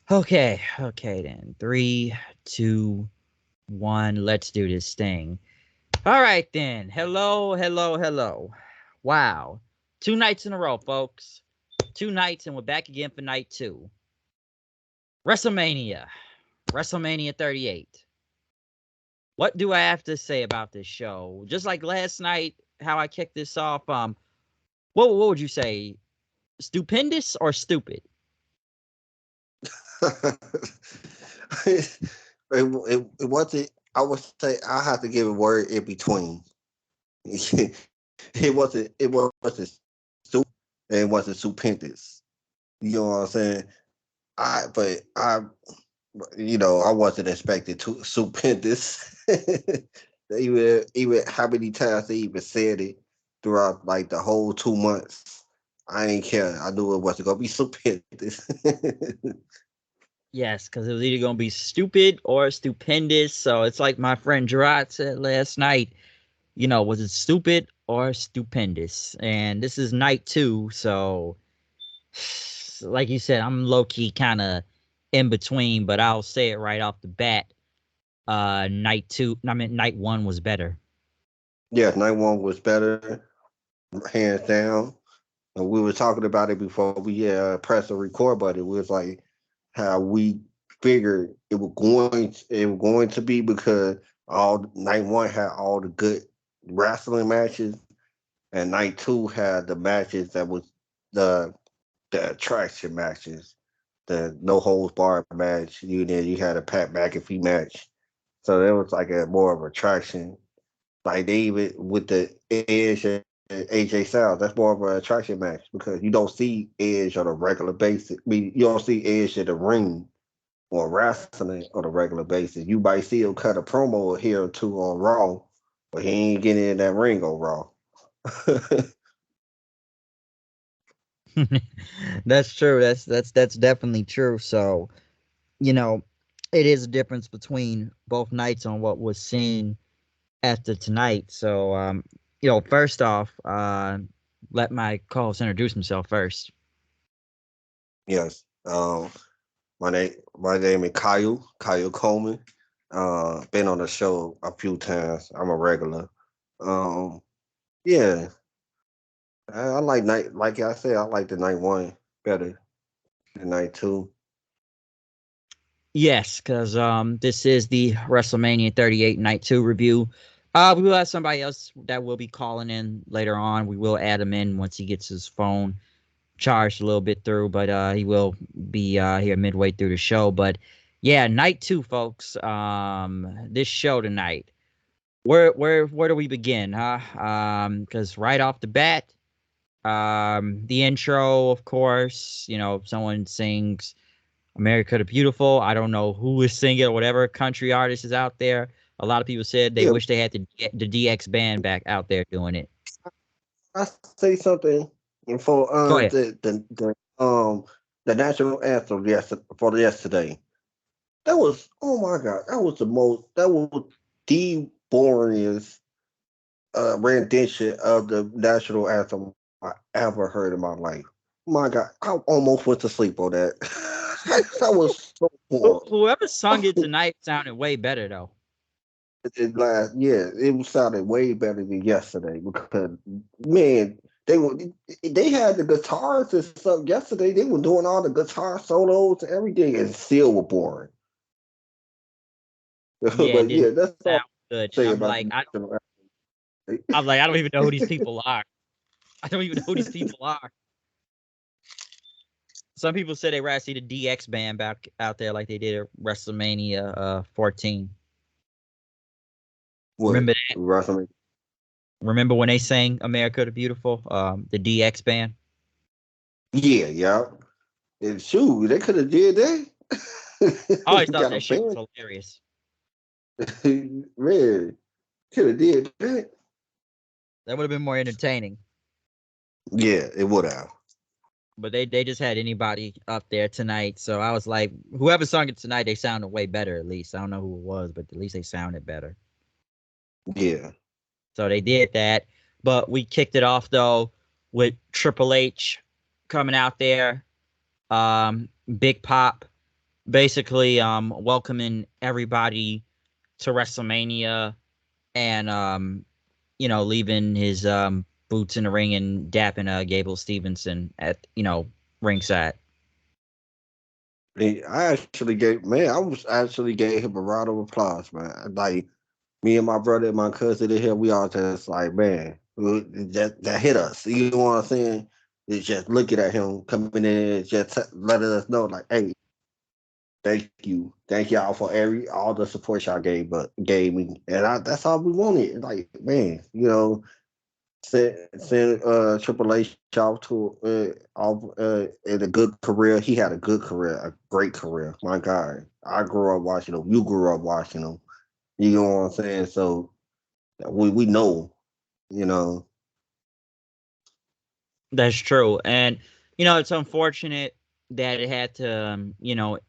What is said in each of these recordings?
Okay then. 3, 2, 1. Let's do this thing. All right then. Hello. Wow. 2 nights in a row, folks. 2 nights, and we're back again for night 2. WrestleMania. WrestleMania 38. What do I have to say about this show? Just like last night, how I kicked this off. What would you say? Stupendous or stupid? It wasn't. I would say I have to give a word in between. It wasn't stupid and it wasn't stupendous. You know what I'm saying? I wasn't expecting to stupendous. Even how many times they even said it throughout like the whole 2 months. I ain't care. I knew it wasn't gonna be stupendous. Yes, because it was either going to be stupid or stupendous. So it's like my friend Gerard said last night, was it stupid or stupendous? And this is night 2. So, like you said, I'm low key kind of in between, but I'll say it right off the bat. Night 1 was better. Yeah, night one was better, hands down. And we were talking about it before we pressed the record button. It was like how we figured it was going to be because all night one had all the good wrestling matches, and night two had the matches that was the the attraction matches, the no holds barred match. You had a Pat McAfee match, so there was like a more of attraction. Like they even with the Edge and AJ Styles, that's more of an attraction match because you don't see Edge on a regular basis. I mean, you don't see Edge in the ring or wrestling on a regular basis. You might see him cut a promo here or two on Raw, but he ain't getting in that ring on Raw. That's true. That's definitely true. So, you know, it is a difference between both nights on what was seen after tonight. So, first off, let my co-host introduce himself first. Yes. My name is Kyle Coleman. Been on the show a few times. I'm a regular. Um, yeah, I like night. Like I said, I like the night one better than night two. Yes, because this is the WrestleMania 38 Night 2 review. We will have somebody else that will be calling in later on. We will add him in once he gets his phone charged a little bit through, but he will be here midway through the show. But yeah, night 2, folks. This show tonight. Where do we begin, huh? Because right off the bat, the intro, of course, someone sings America the Beautiful. I don't know who is singing or whatever country artist is out there. A lot of people said they Yeah, wish they had the DX band back out there doing it. I say something for Go ahead. the national anthem for yesterday. That was, oh my god, that was the boringest rendition of the national anthem I ever heard in my life. My God, I almost went to sleep on that. That was so boring. Whoever sung it tonight sounded way better though. It sounded way better than yesterday because man, they were they had the guitars and stuff yesterday. They were doing all the guitar solos and everything, and still were boring. Yeah, it But didn't yeah, that's all sound good. I And say about the national anthem. I'm like, I don't even know who these people are. I don't even know who these people are. Some people said they rather see the DX band back out there like they did at WrestleMania 14. What Remember that? WrestleMania? Remember when they sang America the Beautiful? The DX band. Yeah, yeah. And shoot, they could have did I always that. thought Got a that shit was band, hilarious. man. Could have did that. That would have been more entertaining. Yeah, it would have. But they just had anybody up there tonight. So I was like, whoever sung it tonight, they sounded way better at least. I don't know who it was, but at least they sounded better. Yeah. So they did that. But we kicked it off though with Triple H coming out there. Big Pop. basically welcoming everybody to WrestleMania and leaving his boots in the ring and dapping Gable Stevenson at ringside. I was actually gave him a round of applause, man. Like me and my brother and my cousin in here, we all just like, man, that hit us. You know what I'm saying? It's just looking at him coming in, just letting us know, like, hey, thank y'all for all the support y'all gave me, and that's all we wanted. Like, man, send Triple H off to in a good career. He had a good career, a great career. My God, I grew up watching him. You grew up watching him. You know what I'm saying? So we know, you know. That's true. And, it's unfortunate that it had to,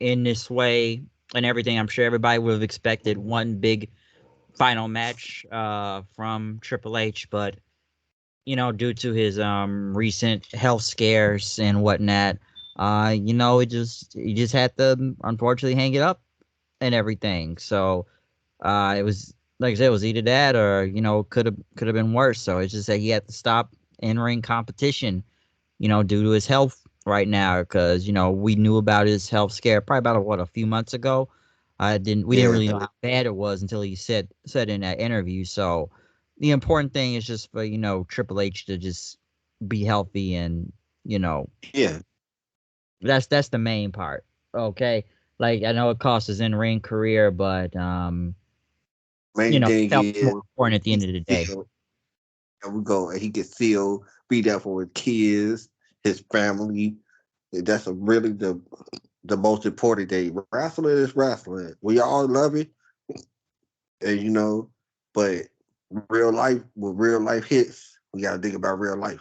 end this way and everything. I'm sure everybody would have expected one big final match from Triple H, but, due to his recent health scares and whatnot, he just had to unfortunately hang it up and everything. So it was, like I said, it was either that or, could have been worse. So it's just that he had to stop in-ring competition due to his health right now, because we knew about his health scare probably about a few months ago. We didn't Yeah, really know how bad it was until he said in that interview. So the important thing is just for Triple H to just be healthy, and yeah. that's the main part. Okay, like I know it cost his in ring career, but Main thing health is more is important at the he end of the day. still, and we go, and he can still be there for his kids, his family. That's really the most important thing. Wrestling is wrestling. We all love it, and but when real life hits, we gotta think about real life.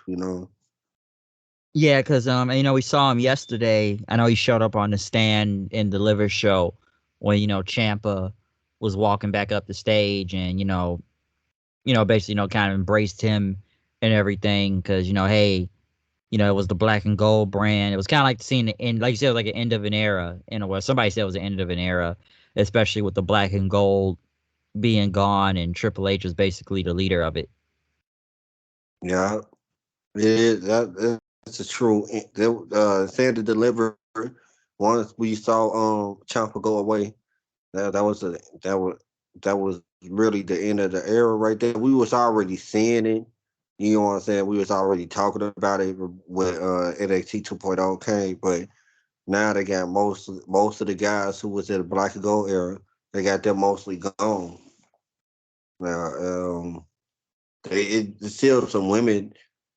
Yeah, because we saw him yesterday. I know he showed up on the stand in the Liver show when Champa was walking back up the stage, and basically kind of embraced him and everything, because hey, it was the black and gold brand. It was kind of like seeing the end, like you said, it was like an end of an era in a way. Somebody said it was the end of an era, especially with the black and gold being gone, and Triple H was basically the leader of it. Yeah, yeah, that's a true. Saying to deliver once we saw Champa go away, that was that was really the end of the era right there. We was already seeing it. You know what I'm saying? We was already talking about it when NXT 2.0 came, but now they got most of the guys who was in the black and gold era. They got them mostly gone. Now, it's still some women,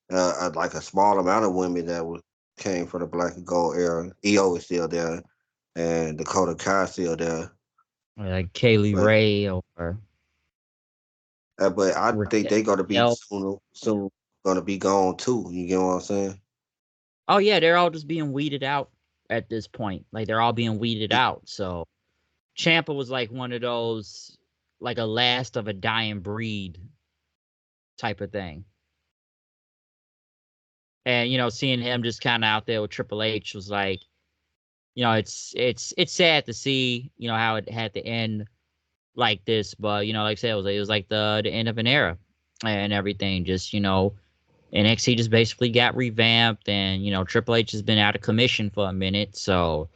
like a small amount of women that came from the black and gold era. EO is still there, and Dakota Kai still there. Like Kaylee But Ray or but I think they gonna be Raquel. soon gonna be gone too. You get what I'm saying? Oh yeah, they're all just being weeded out at this point. Like they're all being weeded out. So Champa was like one of those, like a last of a dying breed type of thing. And seeing him just kind of out there with Triple H was like, it's sad to see how it had to end like this, but like I said, it was like the end of an era and everything. Just NXT just basically got revamped, and Triple H has been out of commission for a minute, so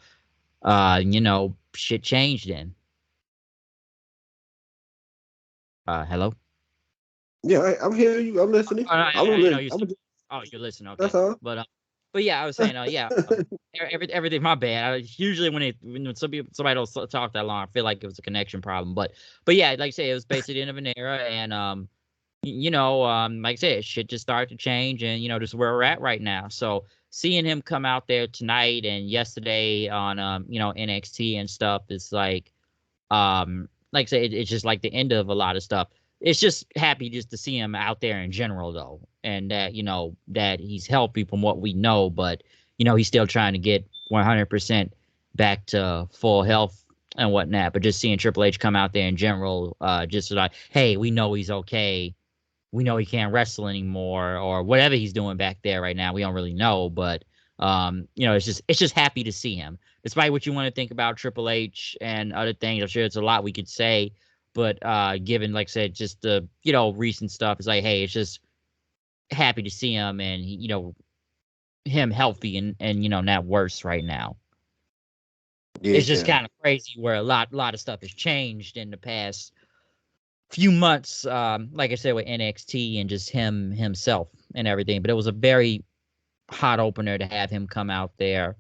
shit changed then. Hello. Yeah, I'm hearing you. I'm listening. I'm listening. You still. Oh, you're listening. That's Okay, all. but yeah, I was saying, yeah, everything. My bad. Usually when somebody don't talk that long, I feel like it was a connection problem. But yeah, like I say, it was basically the end of an era, and like I said, shit just started to change, and just where we're at right now. So seeing him come out there tonight and yesterday on NXT and stuff, it's like I said, it's just like the end of a lot of stuff. It's just happy just to see him out there in general, though, and that that he's healthy from what we know, but he's still trying to get 100% back to full health and whatnot. But just seeing Triple H come out there in general, just like, hey, we know he's okay. We know he can't wrestle anymore, or whatever he's doing back there right now. We don't really know, but It's just happy to see him. Despite what you want to think about Triple H and other things, I'm sure it's a lot we could say. But given, like I said, just the recent stuff, it's like, hey, it's just happy to see him and him healthy and not worse right now. It's just Yeah. kind of crazy where a lot of stuff has changed in the past few months. Like I said, with NXT and just himself and everything. But it was a very hot opener to have him come out there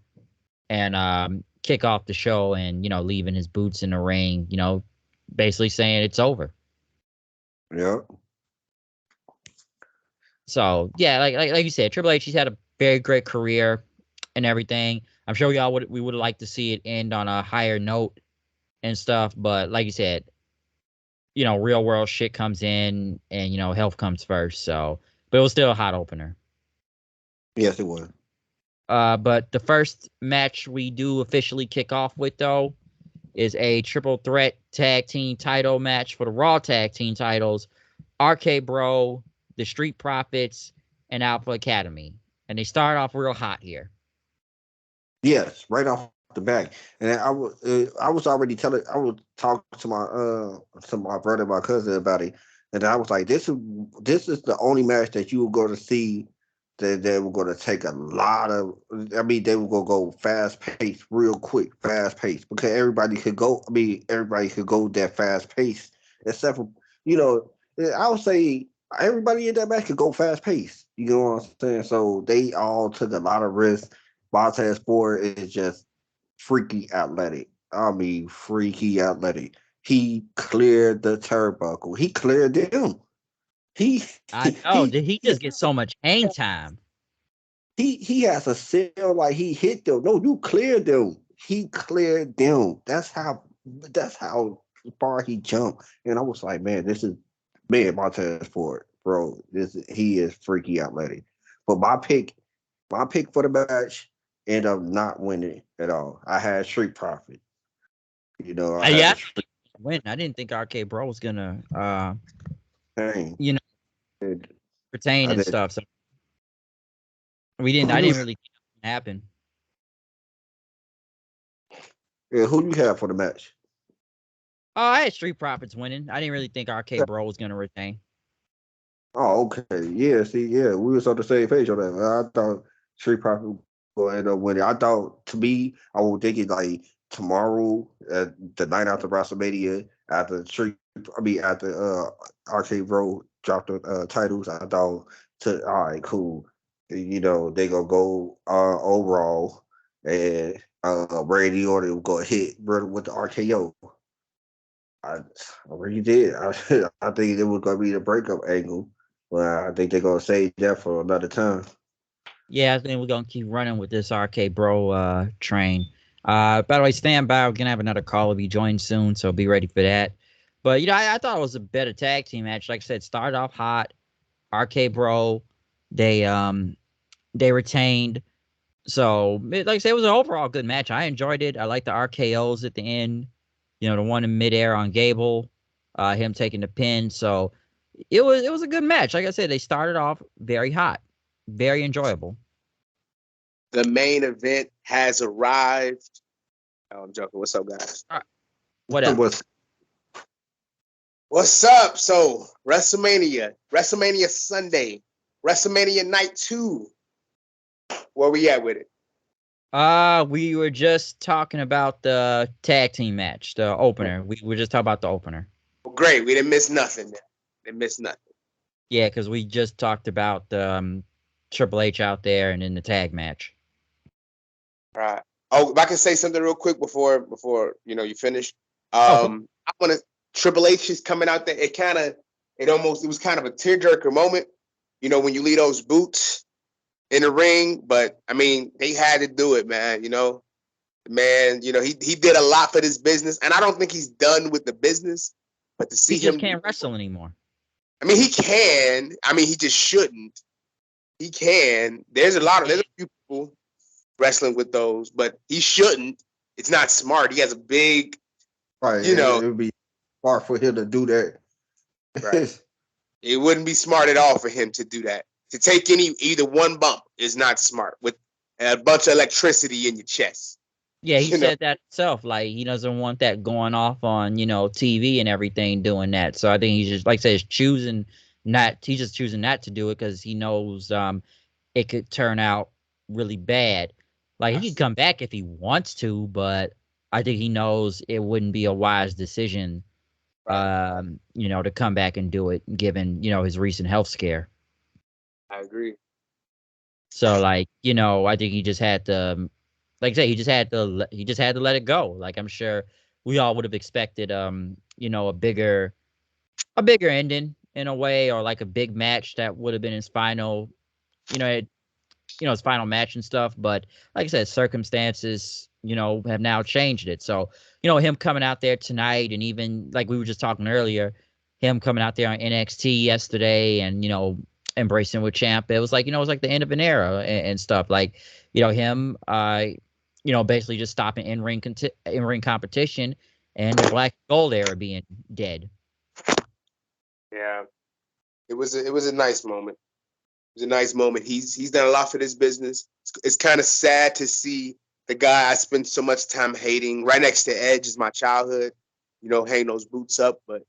and kick off the show and leaving his boots in the ring. Basically saying it's over. Yeah. So yeah, like you said, Triple H, he's had a very great career and everything. I'm sure we would like to see it end on a higher note and stuff, but like you said, real world shit comes in and health comes first. So, but it was still a hot opener. Yes, it was. But the first match we do officially kick off with though is a triple threat tag team title match for the Raw tag team titles. RK Bro, the Street Profits, and Alpha Academy. And they start off real hot here. Yes, right off the back. And I was already telling. I was talking to my brother, my cousin about it, and I was like, this is the only match that you were going to see that they were going to take a lot of. I mean, they were going to go fast paced, real quick, fast paced, because everybody could go. I mean, everybody could go that fast pace, except for I would say everybody in that match could go fast paced. You know what I'm saying? So they all took a lot of risks. Montez Ford is just freaky athletic. I mean, freaky athletic. He cleared the turnbuckle. He cleared them. He I know. Did he just get so much hang time? he has a sell like he hit them. No, you cleared them. He cleared them. That's how far he jumped. And I was like, man, Montez Ford, bro. He is freaky athletic. But my pick for the match ended up not winning at all. I had Street Profit. I had Yeah, a Street win. I didn't think RK Bro was gonna thing. you know And retain I and did. stuff. So I didn't really think it would happen. Who you have for the match? Oh, I had Street Profits winning. I didn't really think RK Bro was gonna retain. Oh, okay. Yeah, see, yeah, we was on the same page on that. I thought Street Profit was going to end up winning. I thought, to me, I was thinking like tomorrow, the night after WrestleMania, after Arcade Bro dropped the titles, I thought, all right, cool. They gonna go overall, and Randy Orton will go hit brother with the RKO. I really did. I think it was gonna be the breakup angle. Well, I think they're gonna save that for another time. Yeah, I think we're gonna keep running with this RK Bro train. By the way, stand by. We're gonna have another call if you join soon, so be ready for that. But I thought it was a better tag team match. Like I said, started off hot. RK Bro, they retained. So like I said, it was an overall good match. I enjoyed it. I like the RKO's at the end. The one in midair on Gable, him taking the pin. So it was a good match. Like I said, they started off very hot, very enjoyable. The main event has arrived. Oh, I'm joking. What's up, guys? All right. What up? What's up? So WrestleMania Sunday, WrestleMania Night 2. Where we at with it? We were just talking about the tag team match, the opener. We were just talking about the opener. Well, great. We didn't miss nothing. Didn't miss nothing. Yeah, because we just talked about Triple H out there and in the tag match. All right. Oh, if I can say something real quick before you finish. Oh. I want to. Triple H is coming out there. It was kind of a tearjerker moment. When you leave those boots in the ring, but I mean, they had to do it, man. The man, he did a lot for this business, and I don't think he's done with the business. But to see he just him, can't wrestle anymore. I mean, he can. I mean, he just shouldn't. He can. There's a few people wrestling with those, but he shouldn't. It's not smart. He has a big, right. It would be smart for him to do that. Right. It wouldn't be smart at all for him to do that. To take either one bump is not smart. With and a bunch of electricity in your chest. Yeah, he You know? said that himself. Like he doesn't want that going off on TV and everything doing that. So I think he's just like I said, choosing not. He's just choosing not to do it because he knows it could turn out really bad. Like he could come back if he wants to, but I think he knows it wouldn't be a wise decision. Right. To come back and do it, given his recent health scare. I agree. So like I think he just had to, like I say, he just had to let it go. Like I'm sure we all would have expected a bigger ending in a way, or like a big match that would have been his final, his final match and stuff. But like I said, circumstances have now changed it. So him coming out there tonight, and even like we were just talking earlier, him coming out there on NXT yesterday, and embracing with champ, it was like it was like the end of an era and stuff. Like him basically just stopping in-ring competition, and the black and gold era being dead. Yeah, it was a nice moment. It was a nice moment. He's done a lot for this business. It's kind of sad to see the guy I spent so much time hating. Right next to Edge is my childhood. Hang those boots up, but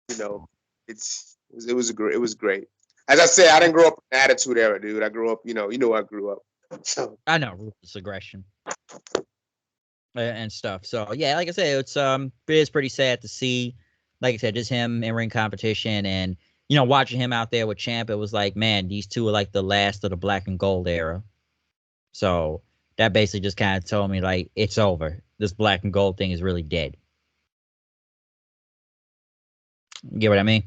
it was great. As I said, I didn't grow up in the Attitude Era, dude. I grew up, I grew up. So I know, ruthless aggression and stuff. So yeah, like I said, it is pretty sad to see. Like I said, just him in ring competition, and watching him out there with champ. It was like, man, these two are like the last of the black and gold era. So that basically just kind of told me like it's over. This black and gold thing is really dead. You get what I mean?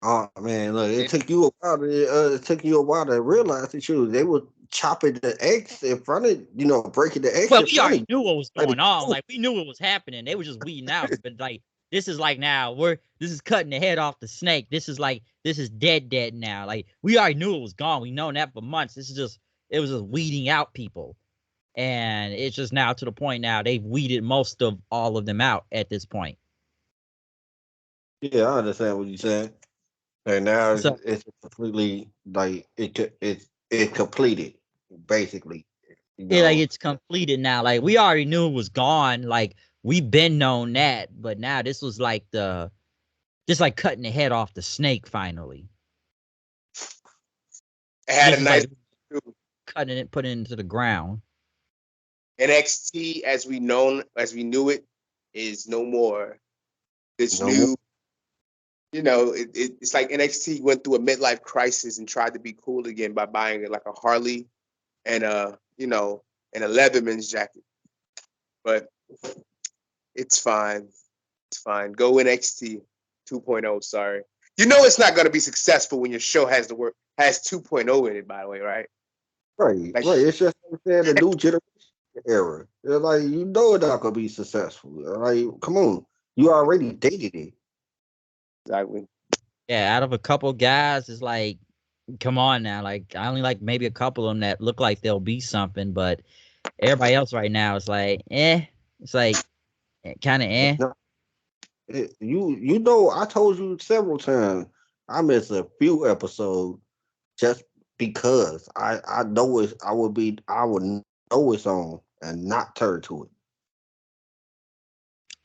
Oh man, look, it took you a while. It took you a while to realize that they were chopping the eggs in front of, breaking the eggs. Well, in we front already of knew what was Like, going on. Like we knew what was happening. They were just weeding out. But like this is like now this is cutting the head off the snake. This is dead now. Like we already knew it was gone. We known that for months. It was just weeding out people. And it's just now to the point now they've weeded most of all of them out at this point. Yeah, I understand what you're saying. And now So it's completely like it completed basically. yeah, like it's completed now. Like we already knew it was gone. Like we've been known that, but now this was like just like cutting the head off the snake finally. it had This a is nice like cutting it, putting it into the ground. NXT as we knew it is no more. This No new, more. it's like NXT went through a midlife crisis and tried to be cool again by buying like a Harley and and a Leatherman's jacket. But it's fine. It's fine. Go NXT 2.0. Sorry. It's not going to be successful when your show has 2.0 in it, by the way, right? Right, Like, right. It's just the new generation era. It's like it's not gonna be successful. Like, come on, you already dated it. exactly. Yeah, out of a couple guys, it's like, come on now. Like I only like maybe a couple of them that look like they'll be something, but everybody else right now is like, eh. It's like kind of eh. No, I told you several times. I missed a few episodes just because I know I would know it's on and not turn to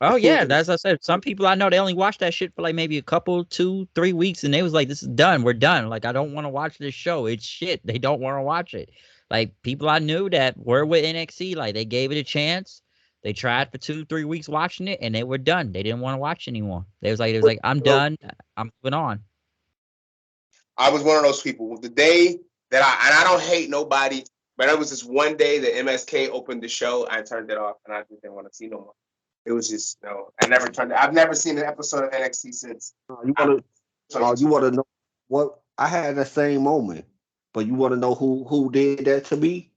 Oh yeah, it. as I said, some people I know they only watch that shit for like maybe a couple, 2, 3 weeks, and they was like, "This is done. We're done. Like I don't want to watch this show. It's shit. They don't want to watch it." Like people I knew that were with NXT, like they gave it a chance. They tried for 2, 3 weeks watching it, and they were done. They didn't want to watch anymore. They was like, "I'm done. I'm moving on." I was one of those people. The day that I don't hate nobody, but it was this one day that MSK opened the show, I turned it off, and I just didn't want to see no more. It was just no. I never turned it. I've never seen an episode of NXT since. You want to know what I had the same moment, but you want to know who did that to me?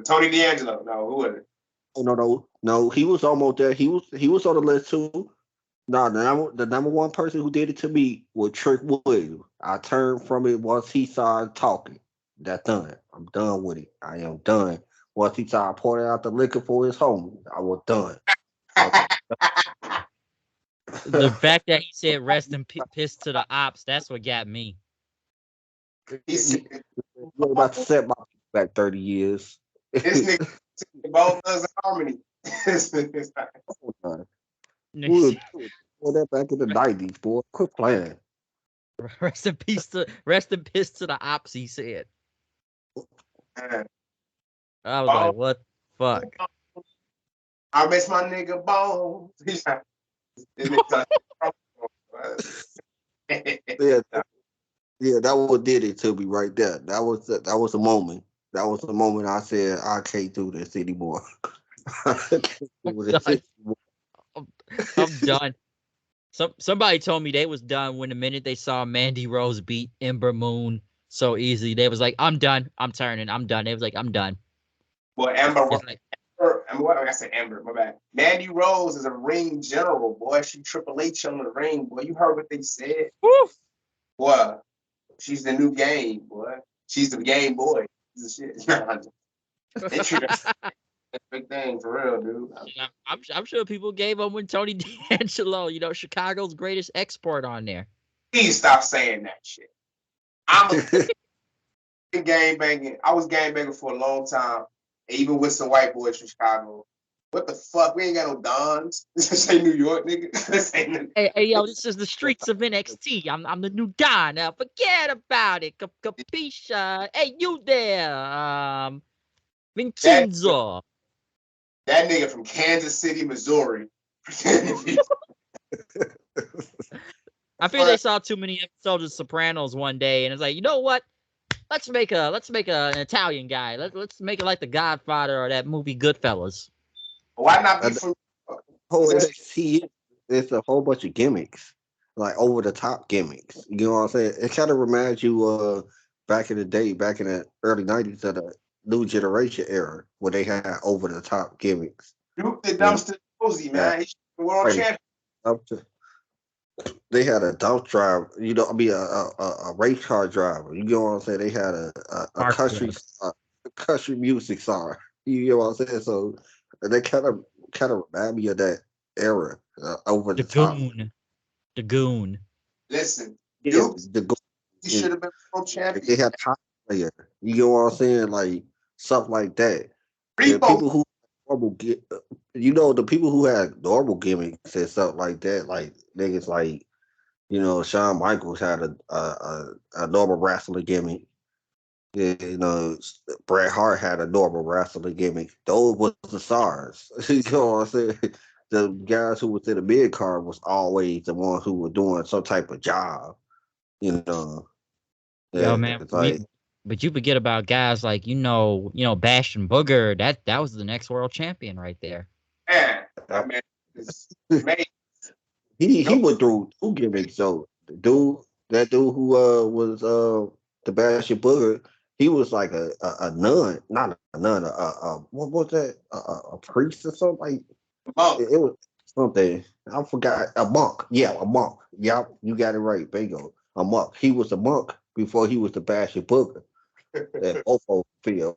Tony D'Angelo. No, who was it? Oh no. He was almost there. He was on the list too. No, the number one person who did it to me was Trick Williams. I turned from it once he started talking. That's done. I'm done with it. I am done. Once he started pouring out the liquor for his home, I was done. The fact that he said "rest in piss to the ops," that's what got me. He's You're about to set my back 30 years. This nigga Bone Thugs and Harmony. This nigga's like, We would pull that back in the 90s, boy. Quit playing. Rest in peace to the ops, he said. man, I was Bone- like, what the fuck? I miss my nigga Bones. He's like, this nigga's like, Yeah, that what did it to me right there. That was a moment. That was the moment I said I can't do this anymore. I can't do this done. anymore. I'm done. Somebody told me they was done when the minute they saw Mandy Rose beat Ember Moon so easily. They was like, I'm done. I'm turning. I'm done. They was like, I'm done. well, Amber, It's like, I said Amber, my bad. Mandy Rose is a ring general, boy. She Triple H on the ring, boy. You heard what they said? woo. Boy, she's the new game, boy. She's the game boy. This is shit. They treat her a big thing for real, dude. I'm sure people gave up when Tony D'Angelo, Chicago's greatest export on there. Please stop saying that shit. I'm a game banging. I was game banging for a long time, even with some white boys from Chicago. What the fuck? We ain't got no Dons. This ain't New York, nigga. This ain't. Hey, yo, this is the streets of NXT. I'm the new Don. Now forget about it. Capisce? Hey, you there? Vincenzo. That nigga from Kansas City, Missouri. I feel they saw too many episodes of Sopranos one day, and it's like, you know what? Let's make an Italian guy. Let's make it like The Godfather or that movie Goodfellas. Why not be from? Whole NXT, it's a whole bunch of gimmicks, like over the top gimmicks. You know what I'm saying? It kind of reminds you back in the day, back in the early 90s of the New Generation era, where they had over the top gimmicks. Duke the Dumpster Posey, man. He's the world champion. They had a dump driver, a race car driver. You know what I'm saying? They had a country music star. You know what I'm saying? So they kind of remind me of that era over the top. The Goon. Listen, Yeah, Duke, he should have been world champion. They had top player. You know what I'm saying? Like stuff like that. Repo. People who the people who had normal gimmicks and stuff like that, like niggas like, Shawn Michaels had a normal wrestling gimmick. Bret Hart had a normal wrestling gimmick. Those was the stars. You know what I'm saying? The guys who was in the mid card was always the ones who were doing some type of job. Yeah, Yo, man, it's like, but you forget about guys like Bastion Booger. That was the next world champion right there. Man, that man is amazing. He went through two gimmicks though. That dude who was the Bastion Booger, he was like a nun, not a nun, what was that? A priest or something? Like it was something. I forgot. A monk. Yeah, a monk. Yep, you got it right. Bingo. A monk. He was a monk before he was the Bastion Booger. That Ofo feel.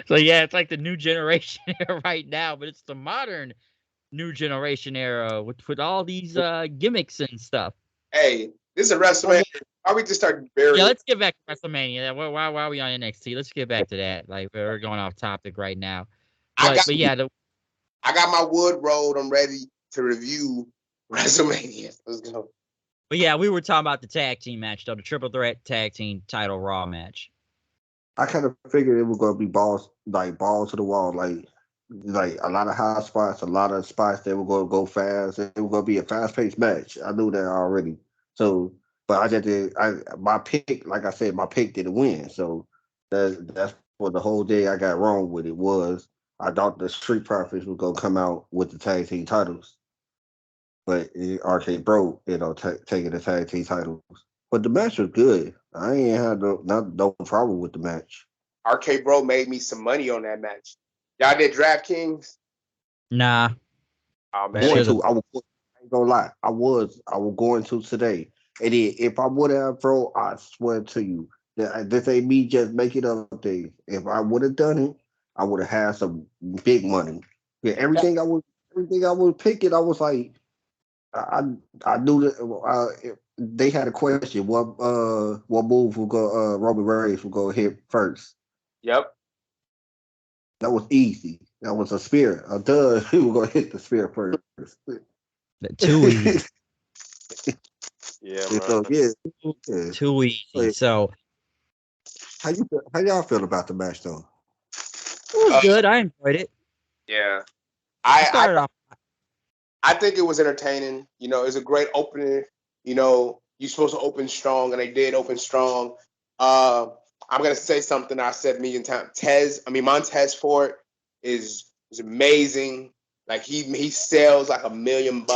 So yeah, it's like the new generation era right now, but it's the modern new generation era with all these gimmicks and stuff. Hey, this is a WrestleMania. Why we just start burying? Yeah, let's get back to WrestleMania. Why are we on NXT? Let's get back to that. Like we're going off topic right now. I got my wood rolled. I'm ready to review WrestleMania. Let's go. But yeah, we were talking about the tag team match, though, the triple threat tag team title Raw match. I kind of figured it was gonna be balls to the wall, like a lot of high spots, a lot of spots that were gonna go fast. It was gonna be a fast paced match. I knew that already. So, but I just did. My pick, like I said, my pick didn't win. So that's what the whole day I got wrong with it was. I thought the Street Profits was gonna come out with the tag team titles, but RK Bro, taking the tag team titles. But the match was good. I ain't had no problem with the match. RK Bro made me some money on that match. Y'all did DraftKings? Nah. Oh man, I ain't gonna lie. I was going to today. And if I would have, bro, I swear to you, this ain't me just making up things. If I would have done it, I would have had some big money. Yeah, everything I was picking, I was like, I knew that they had a question. What move will go? Roman Reigns will go hit first. Yep. That was easy. That was a spear. A duh. He was gonna hit the spear first. Too easy. Yeah, So yeah. Too easy. So How y'all feel about the match though? it was good. I enjoyed it. yeah. I started off. I think it was entertaining. You know, it was a great opening. You know, you're supposed to open strong, and they did open strong. I'm gonna say something I said a million times. Montez Ford is amazing. Like he sells like $1 million.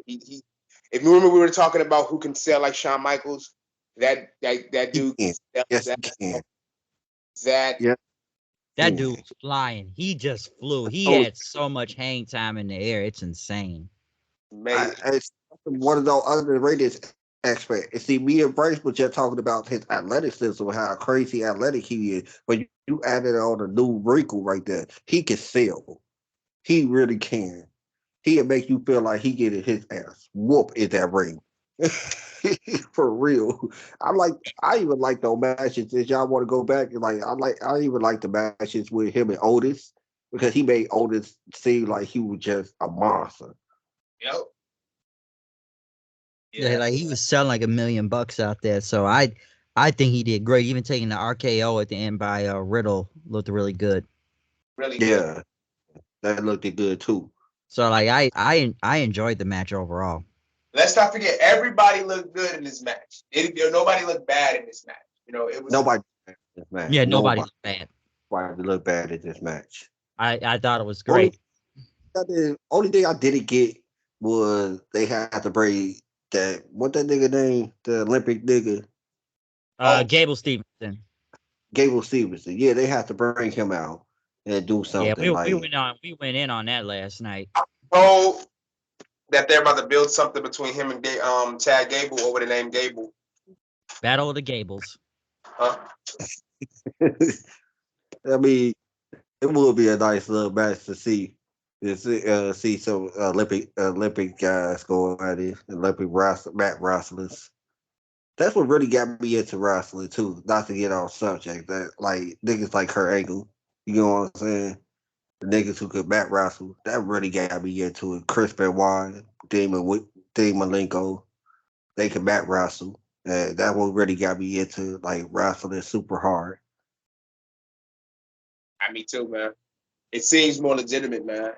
He if you remember, we were talking about who can sell like Shawn Michaels. That dude He can. sell Yes, that. he can. That Yeah. That dude was flying. He just flew. He had so much hang time in the air. It's insane. It's one of those underrated aspects. See, me and Bryce were just talking about his athleticism, how crazy athletic he is. But you added on a new wrinkle right there. He can sell. He really can. He'll make you feel like he getting his ass whoop in that ring. For real. I even like those matches. If y'all want to go back, I even like the matches with him and Otis because he made Otis seem like he was just a monster. Yep. Yeah, like he was selling like $1 million out there. So I think he did great. Even taking the RKO at the end by Riddle looked really good. Really good. Yeah, that looked good too. So like I enjoyed the match overall. Let's not forget, everybody looked good in this match. Nobody looked bad in this match. You know, it was Nobody in this match. Yeah, nobody looked bad. Nobody looked bad in this match. I thought it was great. Only thing I didn't get was they had to bring that what that nigga name, the Olympic nigga. Gable Stevenson. Gable Stevenson. Yeah, they have to bring him out and do something. Yeah, we went in on that last night. Oh, that they're about to build something between him and Chad Gable over the name Gable. Battle of the Gables. Huh? I mean, it would be a nice little match to see. See some Olympic guys going at it, Olympic mat wrestlers. That's what really got me into wrestling too. Not to get off subject, that like niggas like Kurt Angle, you know what I'm saying? The niggas who could mat wrestle, that really got me into it. Chris Benoit, Dean Malenko, they could mat wrestle. That one really got me into like wrestling super hard. Me too, man. It seems more legitimate, man.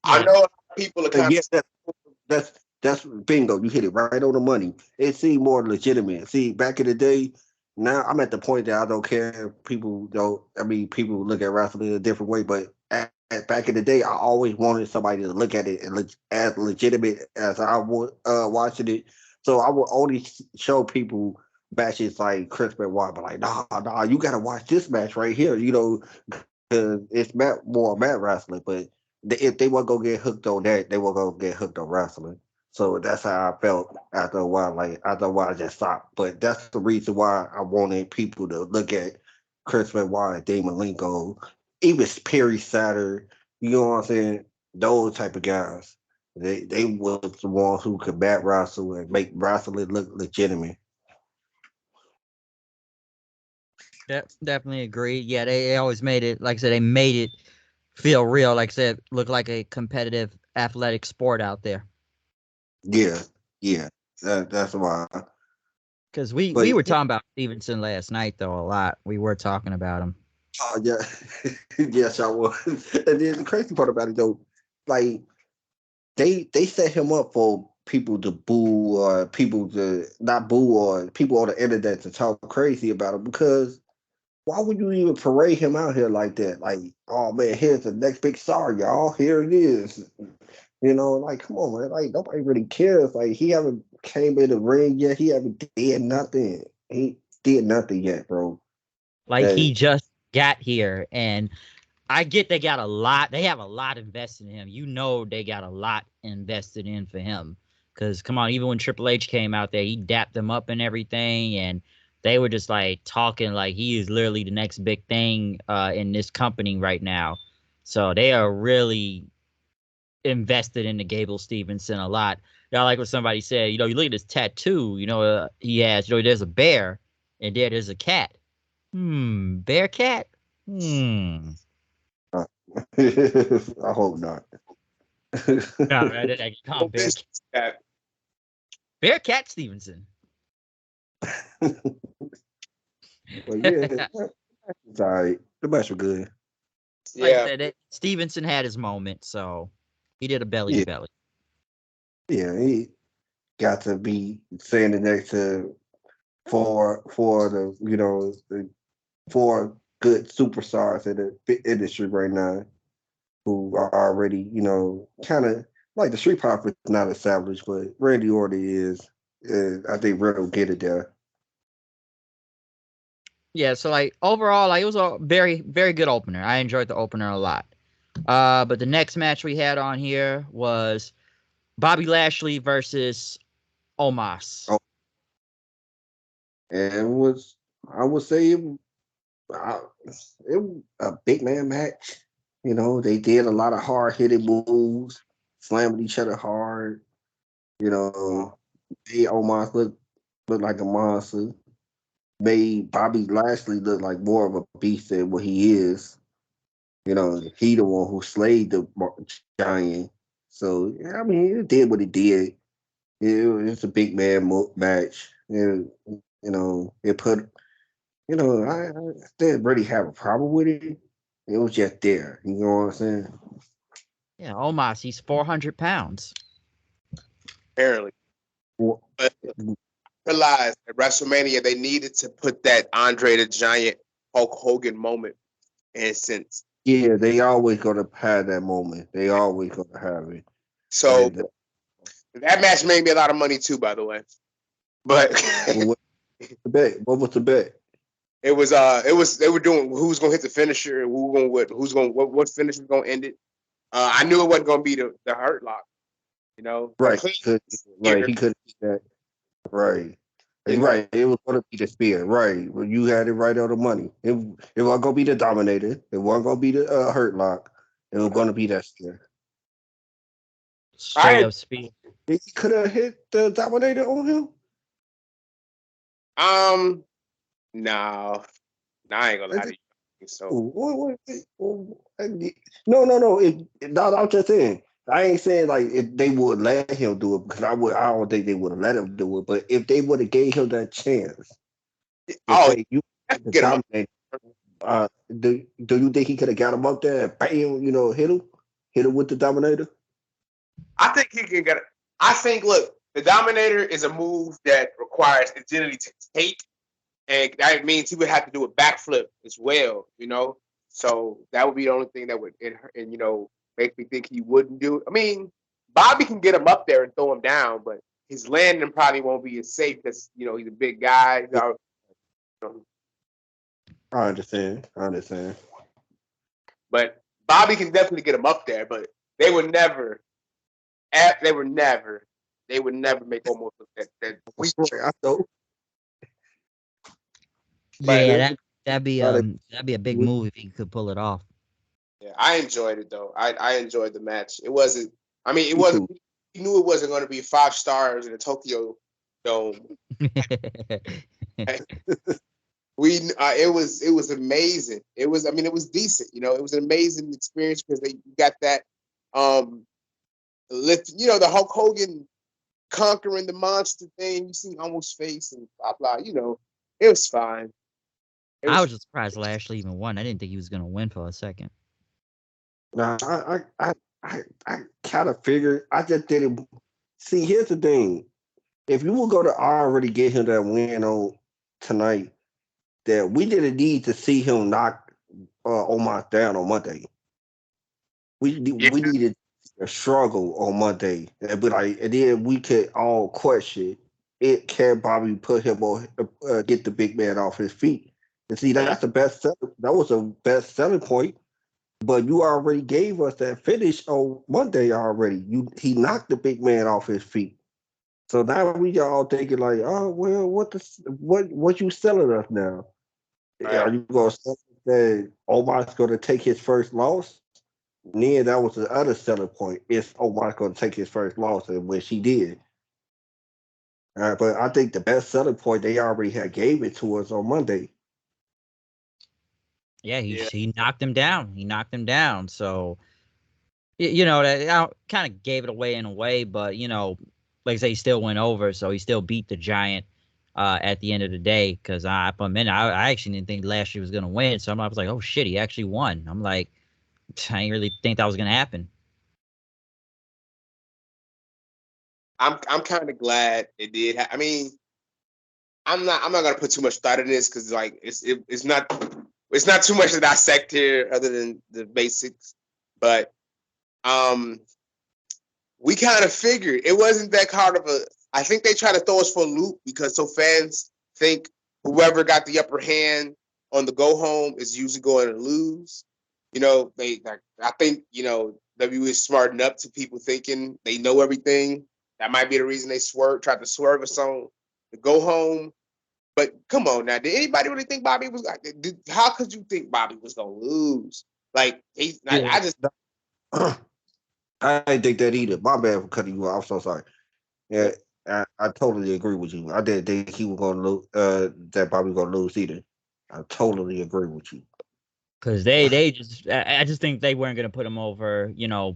I know people are kind of that's bingo. You hit it right on the money. It seemed more legitimate. See, back in the day, now I'm at the point that I don't care. People don't. I mean, people look at wrestling in a different way, but back in the day, I always wanted somebody to look at it and look as legitimate as I was watching it. So I would only show people matches like Chris Benoit, but like, nah, you gotta watch this match right here. You know, because it's more mat wrestling, but if they want to go get hooked on that, they will go get hooked on wrestling. So that's how I felt after a while. I just stopped. But that's the reason why I wanted people to look at Chris Benoit and Dean Malenko, even Perry Saturn. You know what I'm saying? Those type of guys. They was the ones who could mat wrestle and make wrestling look legitimate. Definitely agree. Yeah, they always made it, like I said, they made it feel real. Like I said, look like a competitive athletic sport out there. Yeah. That's why. Because we were talking about Stevenson last night, though, a lot. We were talking about him. Oh yeah, yes, I was. And then the crazy part about it though, like they set him up for people to boo or people to not boo or people on the internet to talk crazy about him because why would you even parade him out here like that? Like, oh man, here's the next big star, y'all. Here it is. You know, like come on, man. Like nobody really cares. Like he haven't came in the ring yet. He haven't did nothing. He did nothing yet, bro. Like he just got here, and I get they got a lot. They have a lot invested in him. You know, they got a lot invested in for him. Because come on, even when Triple H came out there, he dapped them up and everything, and they were just like talking like he is literally the next big thing in this company right now. So they are really invested in the Gable Stevenson a lot. Yeah, like what somebody said. You look at this tattoo. He has. There's a bear, and there's a cat. Bear cat. I hope not. No, I can't bear. Bear cat Stevenson. But yeah, it's all right. The match was good. Like I said, Stevenson had his moment, so he did a belly to belly. Yeah, he got to be standing next to four good superstars in the industry right now who are already, kind of like the Street Profits not established, but Randy Orton is. I think Red will get it there. Yeah, so overall, it was a very, very good opener. I enjoyed the opener a lot. But the next match we had on here was Bobby Lashley versus Omos. Oh. And I would say it was a big man match. They did a lot of hard hitting moves, slamming each other hard. Made Omos look like a monster. Made Bobby Lashley look like more of a beast than what he is. He the one who slayed the giant. So it did what it did. It's a big man match. It put. I didn't really have a problem with it. It was just there. You know what I'm saying? Yeah, Omos, he's 400 pounds. Apparently. But realized at WrestleMania they needed to put that Andre the Giant Hulk Hogan moment. And since they always gonna have that moment. They always gonna have it. So that match made me a lot of money too, by the way. But what was the bet? It was they were doing who's gonna hit the finisher, what finisher was gonna end it. I knew it wasn't gonna be the Hurt Lock, Right. He could that. Right. Right. It was gonna be the spear. Right. Well, you had it right on the money. It wasn't gonna be the Dominator. It wasn't gonna be the Hurt Lock. It was gonna be that spear. Straight up spear. He could have hit the Dominator on him. No, I ain't gonna lie to you. So no. I'm just saying. I ain't saying like if they would let him do it because I don't think they would have let him do it. But if they would have gave him that chance, you get him. Do you think he could have got him up there and bam, hit him with the Dominator? I think he can get it. I think look, the Dominator is a move that requires agility to take. And that means he would have to do a backflip as well, So that would be the only thing that would, make me think he wouldn't do it. I mean, Bobby can get him up there and throw him down, but his landing probably won't be as safe because, he's a big guy. I understand. But Bobby can definitely get him up there, but they would never make Omos look that weak. I know. Yeah, that'd be a big move if he could pull it off. Yeah, I enjoyed it though. I enjoyed the match. It wasn't. I mean, it wasn't. He knew it wasn't going to be 5 stars in the Tokyo Dome. It was amazing. It was. I mean, it was decent. It was an amazing experience because they got that lift. The Hulk Hogan conquering the monster thing. You see Omos' face and blah blah. It was fine. I was just surprised Lashley even won. I didn't think he was going to win for a second. No, I kind of figured. I just didn't see. Here's the thing: if you were going to already get him that win on tonight, that we didn't need to see him knock Omos down on Monday. We needed a struggle on Monday, and then we could all question it. Can Bobby put him on, get the big man off his feet? And see, that's the best. That was a best selling point. But you already gave us that finish on Monday already. He knocked the big man off his feet. So now we all thinking like, oh well, what you selling us now? Right. Are you gonna sell us that Omar's gonna take his first loss? Or are you gonna sell us that he gonna win? Because I think Bobby is the then that was the other selling point. Is Omos going to take his first loss, and which he did. But I think the best selling point they already had gave it to us on Monday. Yeah, he knocked him down. He knocked him down. So, you know, that kind of gave it away in a way, but, you know, like I say, he still went over, so he still beat the Giant at the end of the day. Because for a minute, I actually didn't think Lashley was going to win. So I was like, oh, shit, he actually won. I'm like, I didn't really think that was going to happen. I'm kind of glad it did. I mean, I'm not gonna put too much thought in this because like it's not too much to dissect here other than the basics. But we kind of figured it wasn't that hard of a. I think they try to throw us for a loop because so fans think whoever got the upper hand on the go home is usually going to lose. You know, I think, you know, WWE is smarting up to people thinking they know everything. That might be the reason they tried to swerve us on the go home. But come on now, did anybody really think Bobby was like? How could you think Bobby was gonna lose? Like, I just. I didn't think that either. My bad for cutting you off. I'm so sorry. Yeah, I totally agree with you. I didn't think he was gonna lose. That Bobby was gonna lose either. I totally agree with you. Because I just think they weren't going to put him over, you know,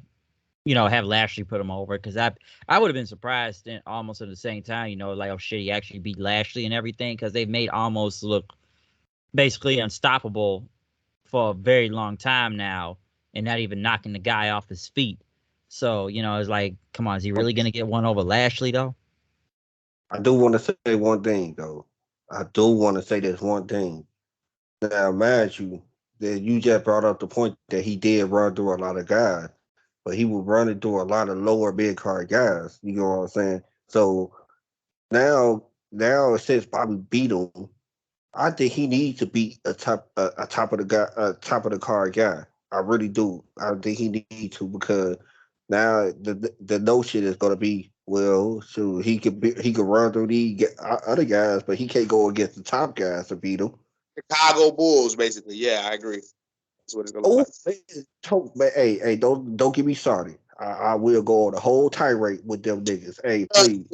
have Lashley put him over. Because I would have been surprised almost at the same time, you know, like, oh shit, he actually beat Lashley and everything. Because they've made Omos look basically unstoppable for a very long time now, and not even knocking the guy off his feet. So, you know, it's like, come on, is he really going to get one over Lashley though? I do want to say one thing though. I do want to say this one thing. Now, mind you, that you just brought up the point that he did run through a lot of guys, but he was running through a lot of lower mid card guys. You know what I'm saying? So now since Bobby beat him, I think he needs to be a top of the card guy. I really do. I think he needs to because now the notion is going to be, well, so he could run through these other guys, but he can't go against the top guys to beat him. Chicago Bulls, basically. Yeah, I agree. That's what it's gonna look like. Hey, don't get me started. I will go on the whole tirade with them niggas. Hey, please.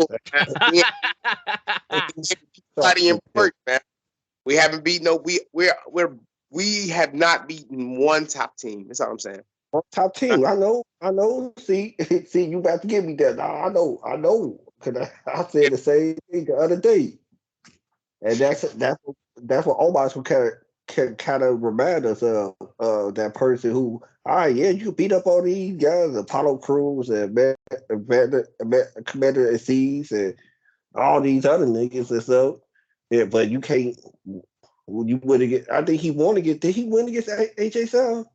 Man. We haven't beaten we have not beaten one top team. That's all I'm saying. Top team. I know. See, you about to give me that. I know. Cause I said the same thing the other day. And that's what Omos can kind of remind us of that person who, all right, yeah, you can beat up on these guys, Apollo Crews and Commander Aziz and all these other niggas and stuff. Yeah, but you can't. You wouldn't get. I think he want to get. Did he win against AJ Styles?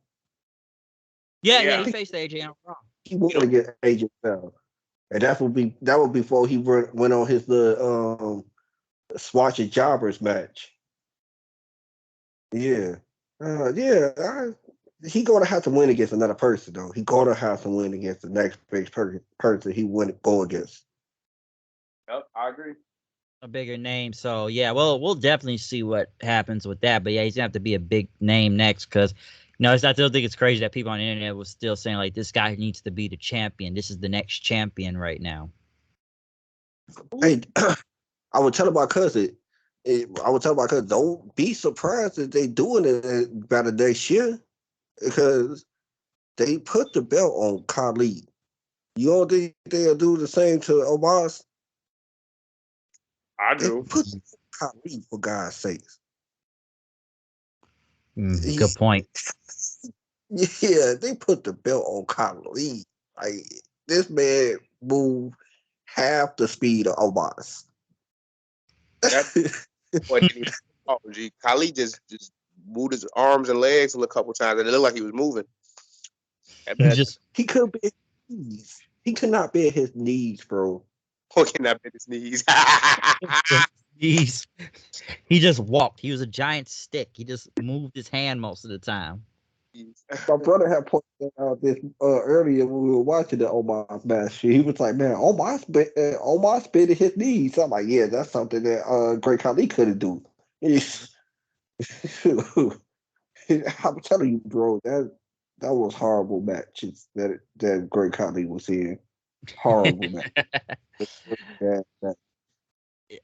Yeah, he faced AJ on Raw. He wanted to get AJ Styles, and that was before he went on his Swatch and Jobbers match. Yeah, he gonna have to win against another person though. He gonna have to win against the next big person he wouldn't go against. Yep, I agree. A bigger name, so yeah, well, we'll definitely see what happens with that. But yeah, he's gonna have to be a big name next because, you know, I still think it's crazy that people on the internet was still saying like this guy needs to be the champion. This is the next champion right now. Hey, I would tell my cousin. Don't be surprised if they doing it by the next year because they put the belt on Khali. You don't think they'll do the same to Omos? I do. They put Khali for God's sakes. Good point. Yeah, they put the belt on Khali. Like this man moved half the speed of Omos. Khali just moved his arms and legs a couple times, and it looked like he was moving. He could be. He could not bend his knees, bro. He cannot bend his knees. He just walked. He was a giant stick. He just moved his hand most of the time. My brother had pointed out this earlier when we were watching the Omos match. He was like, "Man, Omos bending his knees." I'm like, "Yeah, that's something that Great Khali couldn't do." I'm telling you, bro. horrible matches that Great Khali was in. Horrible match. That,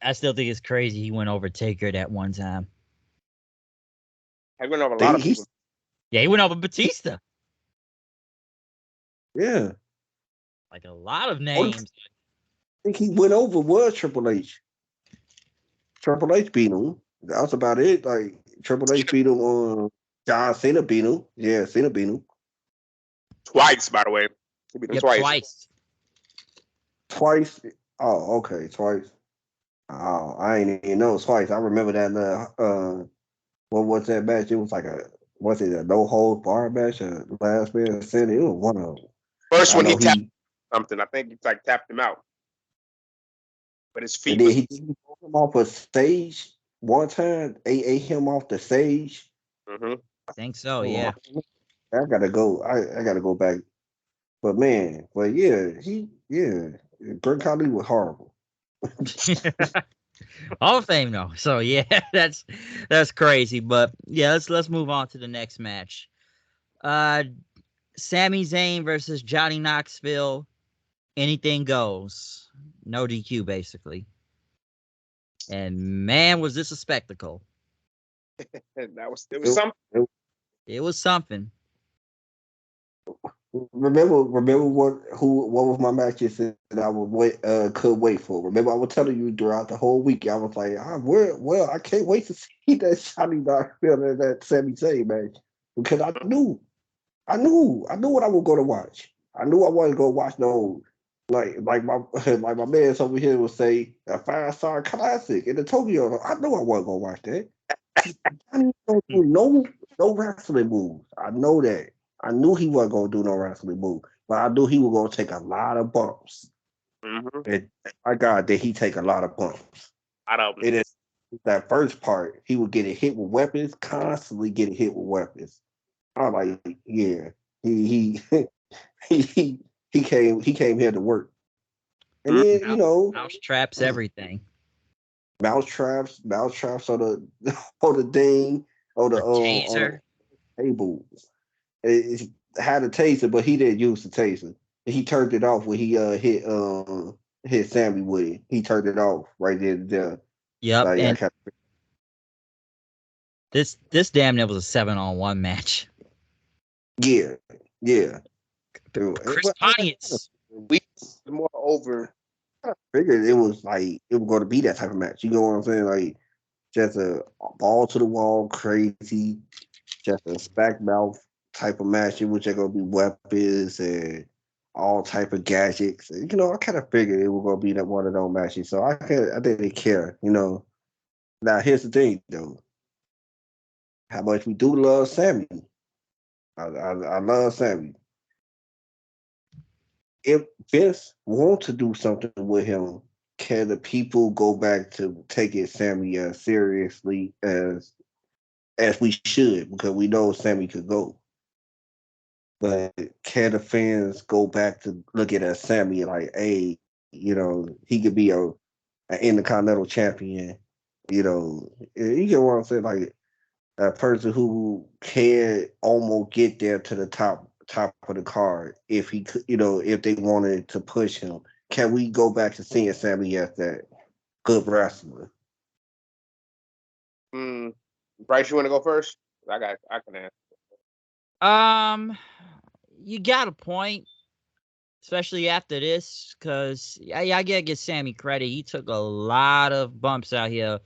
I still think it's crazy he went over Taker that one time. I went over a lot of people. Yeah, he went over Batista. Yeah. Like a lot of names. I think he went over was Triple H. Triple H beat him. That was about it. Like Triple H beat him. John Cena beat him. Yeah, Cena beat him. Twice, by the way. He beat him twice. Twice? Oh, okay, twice. Oh, I ain't even know twice. I remember that. What was that match? It was like a no hold bar match? Last man standing. It was one of them. First one he tapped something. I think he like tapped him out. But his feet. And then he pulled him off a stage one time. Ate him off the stage. Mm-hmm. I think so. Yeah. I gotta go. I gotta go back. But man, Great Khali was horrible. Hall of Fame though. So yeah, that's crazy. But yeah, let's move on to the next match. Sami Zayn versus Johnny Knoxville. Anything goes. No DQ basically. And man, was this a spectacle. It was something. It was something. Remember what was my matches that I could wait for. Remember, I was telling you throughout the whole week. I was like, I can't wait to see that Johnny Knoxville and that Sami Zayn match because I knew what I was going to watch. I knew I wasn't going to watch no like my man over here would say a 5-star classic in the Tokyo. I knew I wasn't going to watch that. Johnny don't do no wrestling moves. I know that. I knew he wasn't going to do no wrestling move, but I knew he was going to take a lot of bumps. Mm-hmm. And my God, did he take a lot of bumps? I don't. It is that first part. He was getting hit with weapons, constantly getting hit with weapons. I was like, yeah, he came here to work, and then mouse traps everything. Mouse traps on the thing on the taser. Gable. It had a taser, but he didn't use the taser. He turned it off when he hit Sami with it. He turned it off right there. Yep. And this damn near was a 7-on-1 match. Yeah. Chris Pontius. We more over. I figured it was going to be that type of match. You know what I'm saying? Like just a ball to the wall, crazy, just a smack mouth type of match in which are going to be weapons and all type of gadgets. I kind of figured it was going to be that one of those matches, so I didn't care. Now here's the thing, though. How much we do love Sami. I love Sami. If Vince wants to do something with him, can the people go back to taking Sami as seriously as we should? Because we know Sami could go. But can the fans go back to looking at Sami like, hey, he could be an Intercontinental champion. You get what I'm saying? Like a person who can almost get there to the top of the card if he could, if they wanted to push him. Can we go back to seeing Sami as that good wrestler? Bryce, you want to go first? I can answer. You got a point, especially after this, because I gotta give Sami credit. He took a lot of bumps out here,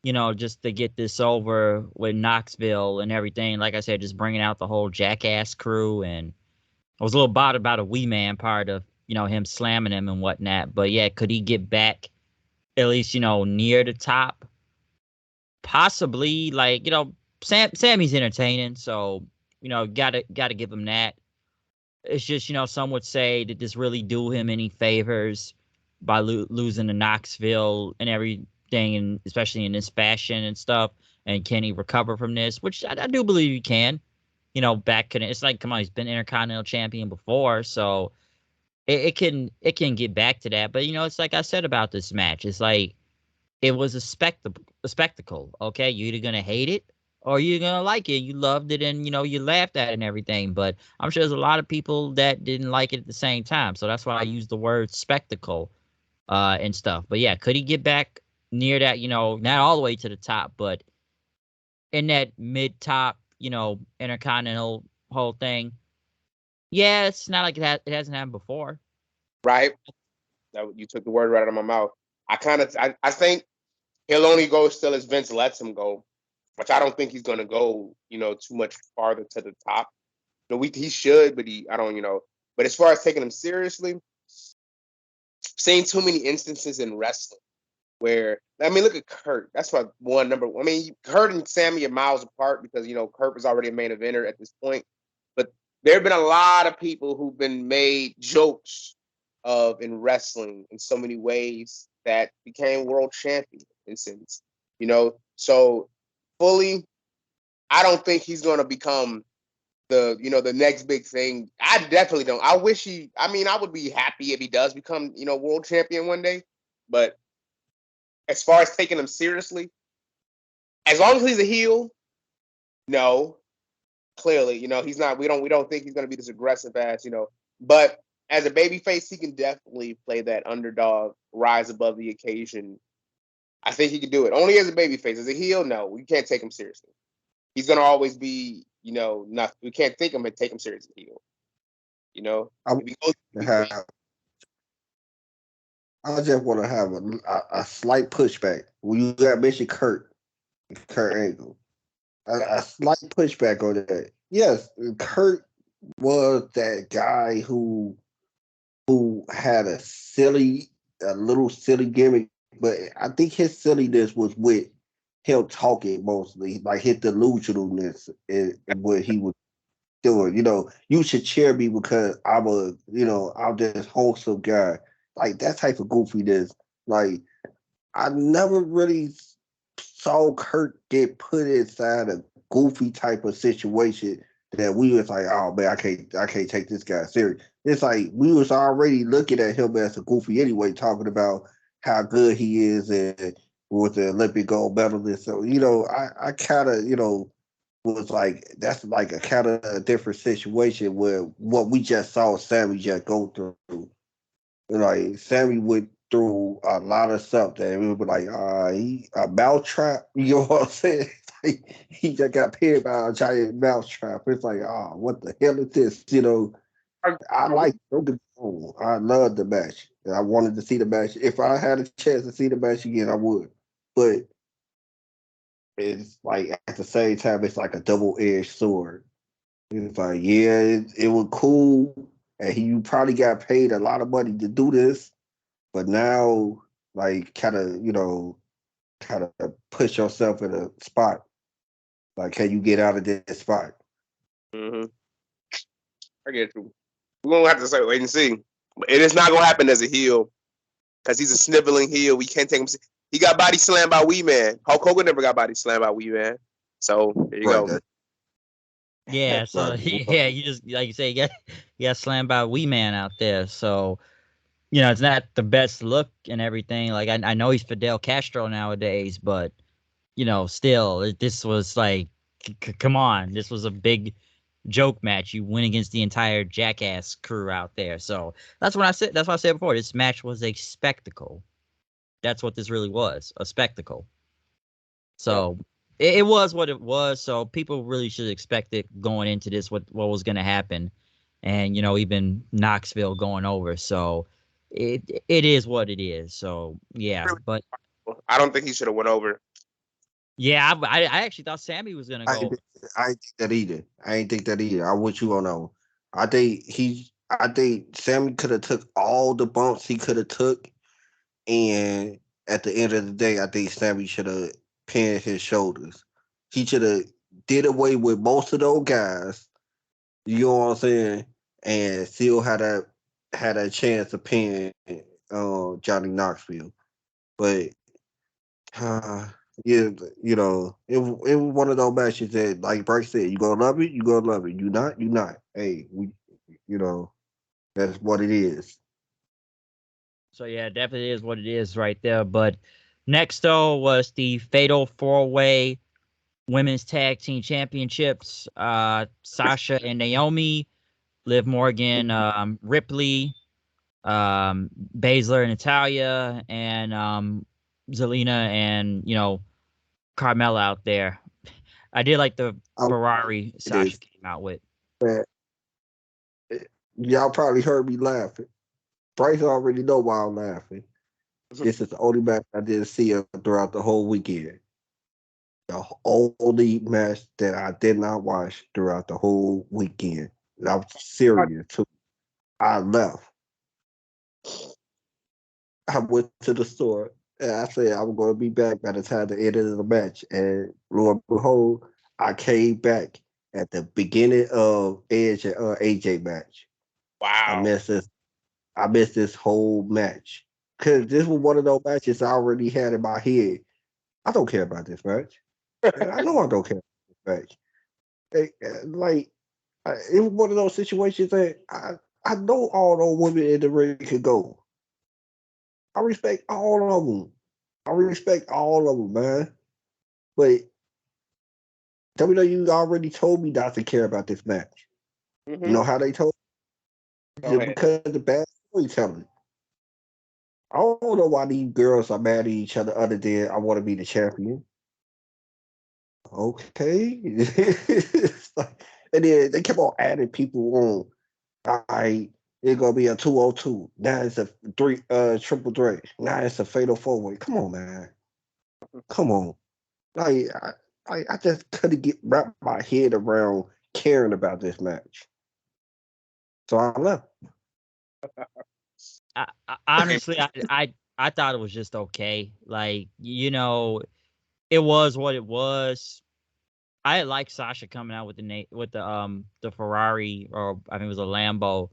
just to get this over with Knoxville and everything. Like I said, just bringing out the whole Jackass crew, and I was a little bothered about a wee man part of him slamming him and whatnot. But yeah, could he get back at least near the top? Possibly. Like Sami's entertaining, so gotta give him that. It's just, some would say, did this really do him any favors by losing to Knoxville and everything, and especially in this fashion and stuff? And can he recover from this? Which I do believe he can. It's like, come on, he's been Intercontinental champion before, so it can get back to that. But it's like I said about this match. It's like it was a spectacle. Okay, you're either gonna hate it or you're gonna like it. You loved it, and you laughed at it and everything. But I'm sure there's a lot of people that didn't like it at the same time. So that's why I use the word spectacle, and stuff. But yeah, could he get back near that? Not all the way to the top, but in that mid top, intercontinental whole thing. Yeah, it's not like it hasn't happened before. Right? You took the word right out of my mouth. I think he'll only go still as Vince lets him go, which I don't think he's going to go, too much farther to the top. He should, but I don't, But as far as taking him seriously, seen too many instances in wrestling where, look at Kurt. That's my number one. Kurt and Sami are miles apart because, Kurt was already a main eventer at this point. But there have been a lot of people who've been made jokes of in wrestling in so many ways that became world champions. So fully, I don't think he's going to become the next big thing. I definitely don't. I would be happy if he does become, world champion one day. But as far as taking him seriously, as long as he's a heel, no. Clearly, he's not. We don't think he's going to be this aggressive ass, But as a babyface, he can definitely play that underdog, rise above the occasion. I think he can do it. Only as a babyface. As a heel, no, we can't take him seriously. He's going to always be, nothing. We can't take him and take him seriously as a heel. I just want to have a slight pushback. When you got mentioned Kurt Angle, a slight pushback on that. Yes, Kurt was that guy who had a little silly gimmick, but I think his silliness was with him talking mostly, like his delusionalness and what he was doing. You should cheer me because I'm this wholesome guy. Like that type of goofiness. Like I never really saw Kurt get put inside a goofy type of situation that we was like, oh man, I can't take this guy serious. It's like we was already looking at him as a goofy anyway, talking about how good he is and with the Olympic gold medalist. So, I kind of, was like, that's like a kind of a different situation where what we just saw Sami just go through. Like Sami went through a lot of stuff that we were like, he a mousetrap. You know what I'm saying? He just got pinned by a giant mousetrap. It's like, what the hell is this? I like. Don't get me wrong. I love the match. I wanted to see the match. If I had a chance to see the match again, I would. But it's like at the same time, it's like a double-edged sword. It's like, yeah, it was cool, and you probably got paid a lot of money to do this, but now, like, kind of push yourself in a spot. Like, can you get out of this spot? Mm-hmm. I get you. We're gonna have to wait and see. It is not gonna happen as a heel because he's a sniveling heel. We can't take him. He got body slammed by Wee Man. Hulk Hogan never got body slammed by Wee Man. So there you go. Yeah, so yeah, you just like you say, you got slammed by Wee Man out there. So it's not the best look and everything. Like I know he's Fidel Castro nowadays, but still, this was like, come on, this was a big joke match. You win against the entire Jackass crew out there. So that's what I said. That's what I said before. This match was a spectacle. That's what this really was, a spectacle. So it was what it was. So people really should expect it going into this, what was going to happen. And, even Knoxville going over. So it is what it is. So, yeah. But I don't think he should have went over. Yeah, I actually thought Sami was going to go. I ain't think that either. I want you on that one. I think Sami could have took all the bumps he could have took. And at the end of the day, I think Sami should have pinned his shoulders. He should have did away with most of those guys. You know what I'm saying? And still had a chance to pin Johnny Knoxville. But yeah, it was one of those matches that, like Bryce said, you gonna love it, you gonna love it. You not. Hey, that's what it is. So yeah, definitely is what it is right there. But next though was the Fatal 4-Way women's tag team championships. Sasha and Naomi, Liv Morgan, Ripley, Baszler and Natalia, and Zelina and Carmella out there. I did like the Ferrari Sasha came out with. Y'all probably heard me laughing. Bryce already know why I'm laughing. This is the only match I didn't see throughout the whole weekend. The only match that I did not watch throughout the whole weekend. I was serious too. I left. I went to the store and I said I'm going to be back by the time the end of the match. And lo and behold, I came back at the beginning of Edge and AJ match. Wow. I missed this whole match. Because this was one of those matches I already had in my head. I don't care about this match. I know I don't care about this match. It was one of those situations that I know all those women in the ring could go. I respect all of them. Man. But WWE already told me not to care about this match. Mm-hmm. You know how they told me? Because of the bad storytelling. I don't know why these girls are mad at each other other than I want to be the champion. Okay. And then they kept on adding people on. All right, it's gonna be a 202. Now it's a triple threat. Now it's a fatal 4-way. Come on, man. Come on. I just couldn't wrap my head around caring about this match. So I left. Honestly, I thought it was just okay. Like, it was what it was. I like Sasha coming out with the Ferrari, or I think it was a Lambo.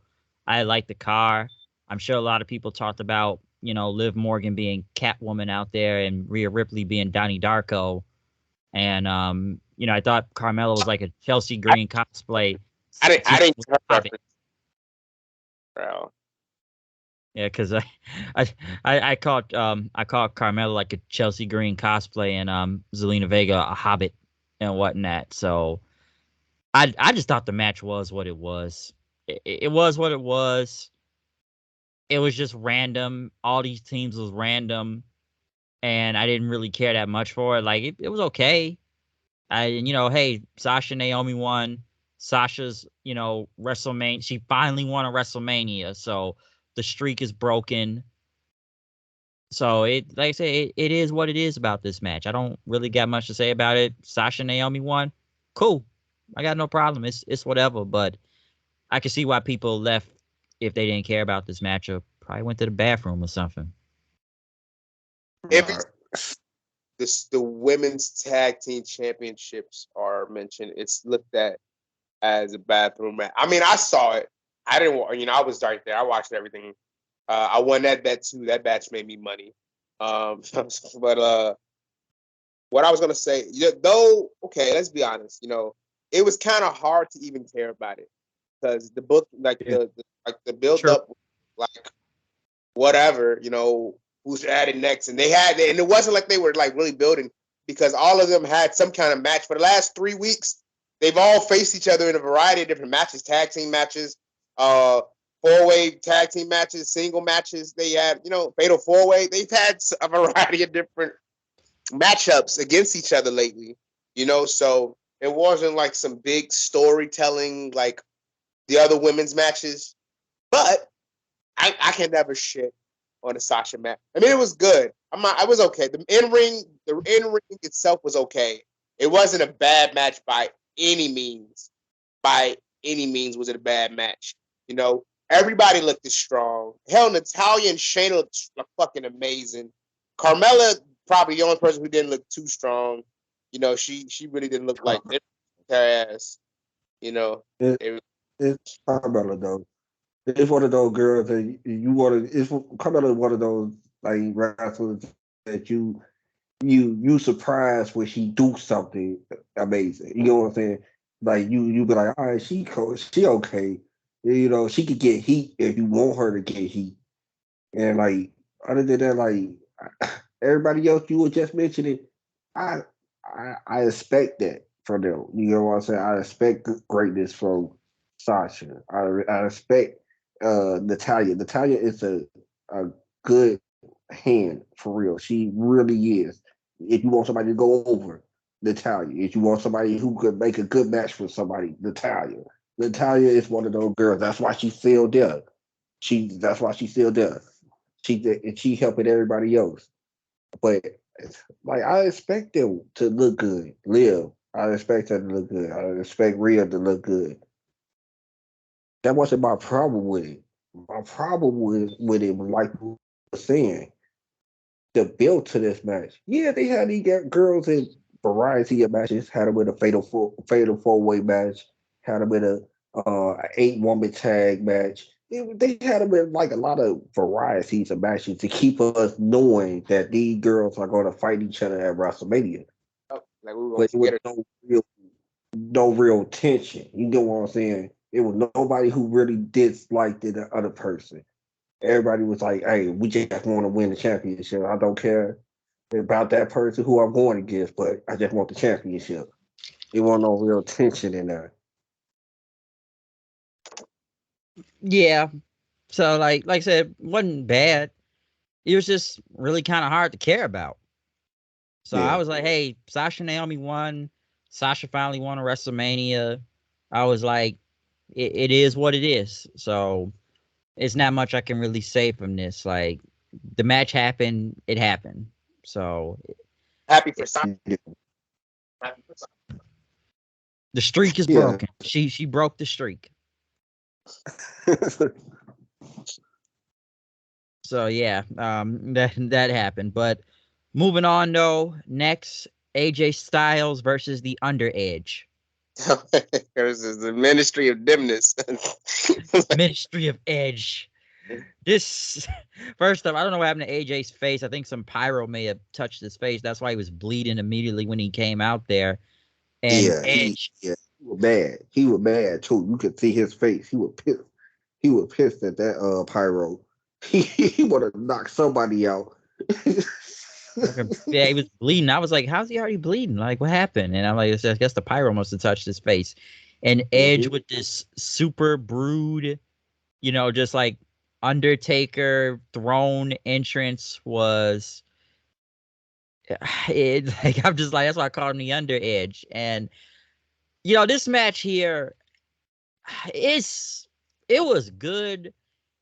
I like the car. I'm sure a lot of people talked about, Liv Morgan being Catwoman out there and Rhea Ripley being Donnie Darko. And I thought Carmella was like a Chelsea Green cosplay. I didn't bro. Yeah, because I called Carmella like a Chelsea Green cosplay and Zelina Vega a Hobbit and whatnot. So I just thought the match was what it was. It was what it was. It was just random. All these teams was random, and I didn't really care that much for it. Like it was okay. Hey, Sasha Naomi won. Sasha's, WrestleMania. She finally won a WrestleMania, so the streak is broken. So like I say, it is what it is about this match. I don't really got much to say about it. Sasha Naomi won. Cool. I got no problem. It's whatever. But I can see why people left if they didn't care about this match, or probably went to the bathroom or something. If the women's tag team championships are mentioned, it's looked at as a bathroom match. I mean, I saw it. I didn't. I was right there. I watched everything. I won that bet too. That match made me money. But what I was gonna say, okay, let's be honest. It was kind of hard to even care about it because the book, the build up, like whatever, who's added next, and and it wasn't like they were like really building because all of them had some kind of match for the last 3 weeks. They've all faced each other in a variety of different matches, tag team matches, 4-way tag team matches, single matches. They had, fatal 4-way. They've had a variety of different matchups against each other lately, so it wasn't like some big storytelling like the other women's matches. But I can never shit on the Sasha match. I mean, it was good. I was okay. The in-ring itself was okay. It wasn't a bad match by any means. By any means was it a bad match. Everybody looked strong. Hell, Natalya and Shayna looked fucking amazing. Carmella, probably the only person who didn't look too strong. She really didn't look like her ass. It's Carmella though. It's one of those girls that you want to. It's Carmella, one of those like wrestlers that you surprised when she do something amazing. You know what I'm saying? Like you be like, all right, she okay. She could get heat if you want her to get heat. And like other than that, like everybody else you were just mentioning, I I expect that from them. You know what I'm saying? I expect greatness from Sasha. I expect Natalia. Natalia is a good hand for real. She really is. If you want somebody to go over, Natalia. If you want somebody who could make a good match for somebody, Natalia. Natalia is one of those girls. That's why she's still there. That's why she's still there. She helping everybody else. But like I expect them to look good. Live. I expect them to look good. I expect Rhea to look good. That wasn't my problem with it. My problem with it was like we were saying, the build to this match. Yeah, they had these girls in variety of matches. Had them in a fatal four way match. Had them in a 8-woman tag match. They had them in like a lot of varieties of matches to keep us knowing that these girls are going to fight each other at WrestleMania. Like we were But it was forget no real tension. You get what I'm saying? It was nobody who really disliked the other person. Everybody was like, "Hey, we just want to win the championship. I don't care about that person who I'm going against, but I just want the championship." It wasn't no real tension in there. Yeah. So like I said, it wasn't bad. It was just really kind of hard to care about. So I Yeah. was like, hey, Sasha Naomi won. Sasha finally won a WrestleMania. I was like, it is what it is. So it's not much I can really say from this. Like the match happened, it happened. So happy for Sasha. Yeah. Happy for Sasha. the streak is Yeah. broken. She broke the streak. So yeah, that happened. But moving on though, next AJ Styles versus the Underedge. This is the Ministry of Dimness. Ministry of Edge. This first off, I don't know what happened to AJ's face. I think some pyro may have touched his face. That's why he was bleeding immediately when he came out there. And Yeah, Edge, he was mad. He was mad too. You could see his face. He was pissed. He was pissed at that pyro. He would have knocked somebody out. yeah, he was bleeding. I was like, "How's he already bleeding? Like, what happened?" And I'm like, "I guess the pyro must have touched his face." And Edge with this super brood, just like Undertaker throne entrance was. Like I'm just like that's why I called him the Under Edge. And this match here is it was good.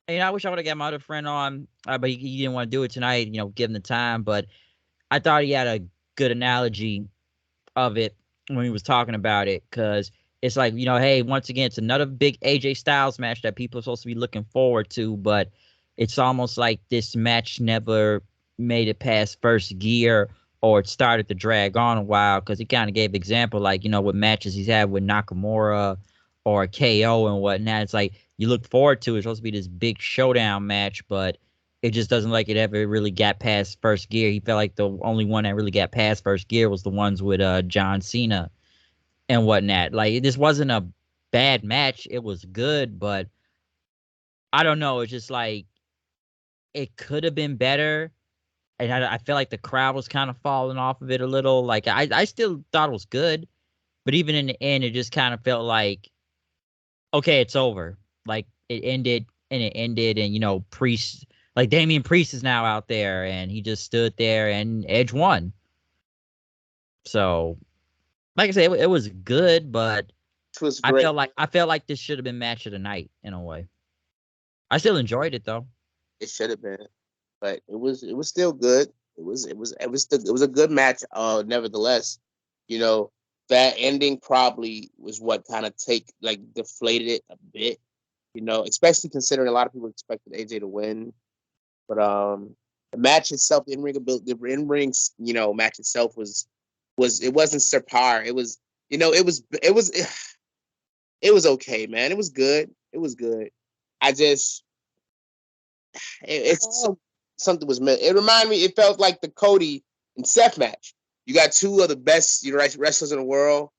And I wish I would have got my other friend on, but he didn't want to do it tonight. Give him the time. But I thought he had a good analogy of it when he was talking about it, because it's like, hey, once again, it's another big AJ Styles match that people are supposed to be looking forward to, but it's almost like this match never made it past first gear, or it started to drag on a while, because he kind of gave example, like, with matches he's had with Nakamura or KO and whatnot. It's like you look forward to it. It's supposed to be this big showdown match, but it just doesn't like it ever really got past first gear. He felt like the only one that really got past first gear was the ones with John Cena and whatnot. Like, this wasn't a bad match. It was good, but I don't know. It's just like it could have been better. And I feel like the crowd was kind of falling off of it a little. Like, I still thought it was good, but even in the end, it just kind of felt like, okay, it's over. Like, it ended and it ended, and Priest, like Damian Priest is now out there, and he just stood there, and Edge won. So, like I said, it was good, but It was I great. felt like this should have been match of the night in a way. I still enjoyed it though. It should have been, but it was still good. It was a good match. Nevertheless, you know that ending probably was what kind of deflated it a bit. Especially considering a lot of people expected AJ to win, but the match itself, the in ring, match itself it wasn't subpar. It was, it was okay, man. It was good. It was good. I just it's something was meant. It reminded me. It felt like the Cody and Seth match. You got two of the best wrestlers in the world.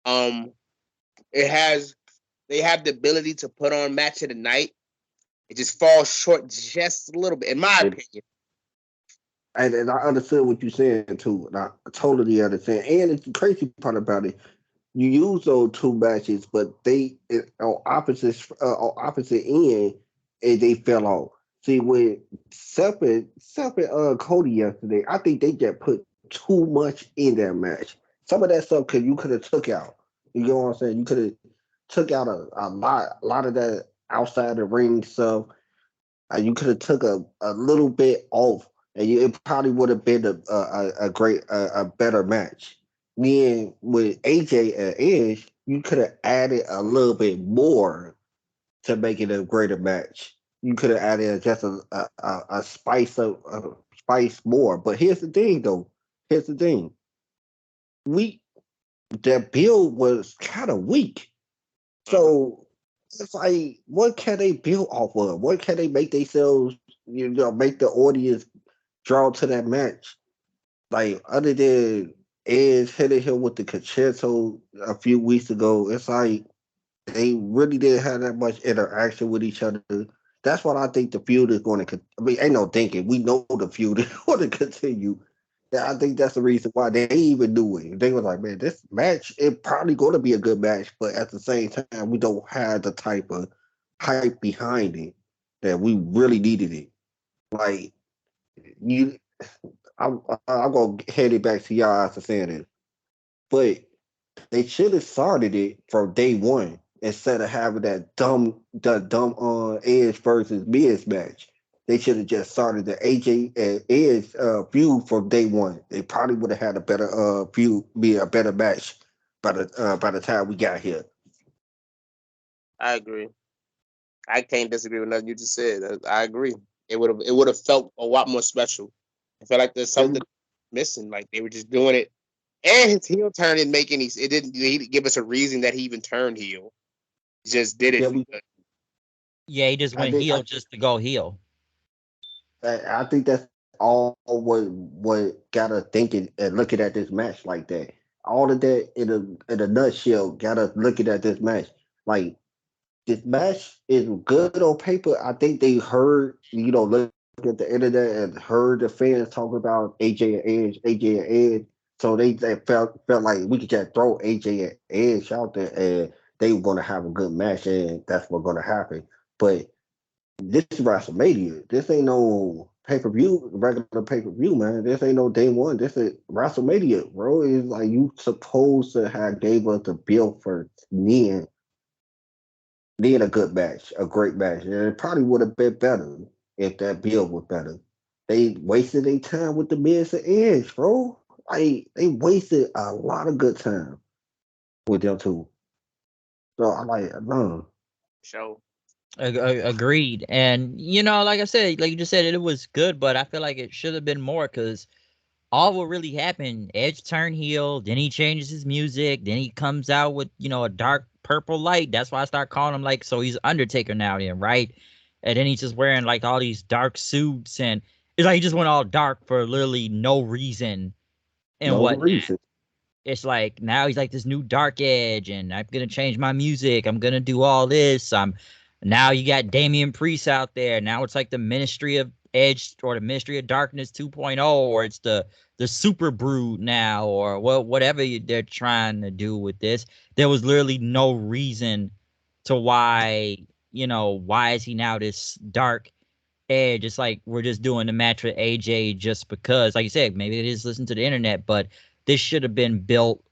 It has they have the ability to put on match of the night. It just falls short just a little bit, in my opinion. and I understood what you're saying too. And I totally understand. And it's the crazy part about it. You use those two matches, but they on opposite end, and they fell off. See, with Seth and Cody yesterday, I think they just put too much in that match. Some of that stuff you could have took out. You know what I'm saying? You could have took out a lot of that outside the ring stuff. You could have took a little bit off, and it probably would have been a great a better match. Then with AJ and Edge, you could have added a little bit more to make it a greater match. You could have added just a spice of spice more. But here's the thing, though. Here's the thing. We That build was kind of weak. So it's like, what can they build off of? What can they make themselves, make the audience draw to that match? Like, other than Edge hitting him with the concerto a few weeks ago, it's like they really didn't have that much interaction with each other. That's what I think the feud is going to. I mean, ain't no thinking. We know the feud is going to continue. Yeah, I think that's the reason why they even knew it. They was like, man, this match it probably going to be a good match, but at the same time, we don't have the type of hype behind it that we really needed it. Like you, I'm gonna head it back to y'all after saying it, but they should have started it from day one instead of having the dumb Edge versus Miz match. They should have just started the AJ and Edge feud from day one. They probably would have had a better feud, be a better match by the time we got here. I agree. I can't disagree with nothing you just said. I agree. It would have felt a lot more special. I feel like there's something missing. Like they were just doing it, and his heel turn didn't make any. It didn't. He didn't give us a reason that he even turned heel. He just did it. Yeah, he just went heel just to go heel. I think that's all what got us thinking and looking at this match like that. All of that in a nutshell got us looking at this match like this match is good on paper. I think they heard, look at the internet and heard the fans talk about AJ and Edge. So they felt like we could just throw AJ and Edge out there and they were gonna have a good match and that's what's gonna happen. But this is WrestleMania. This ain't no pay-per-view, regular pay-per-view, man. This ain't no day one. This is WrestleMania, bro. It's like you supposed to have gave us the bill for then a good match, a great match. And it probably would have been better if that build was better. They wasted their time with the Miz and Edge, bro. They wasted a lot of good time with them two. So I like, no. Show. Agreed. And like I said, like you just said, it was good, but I feel like it should have been more because all what really happened, Edge turned heel, then he changes his music, then he comes out with, a dark purple light. That's why I start calling him so he's Undertaker now then, right? And then he's just wearing all these dark suits and it's like he just went all dark for literally no reason and No whatnot. reason. It's like now he's like this new dark Edge and I'm gonna change my music. I'm gonna do all this. Now you got Damian Priest out there. Now it's like the Ministry of Edge or the Ministry of Darkness 2.0, or it's the Super Brood now, or whatever they're trying to do with this. There was literally no reason to why is he now this dark Edge? It's like we're just doing the match with AJ just because, like you said, maybe it is listen to the internet, but this should have been built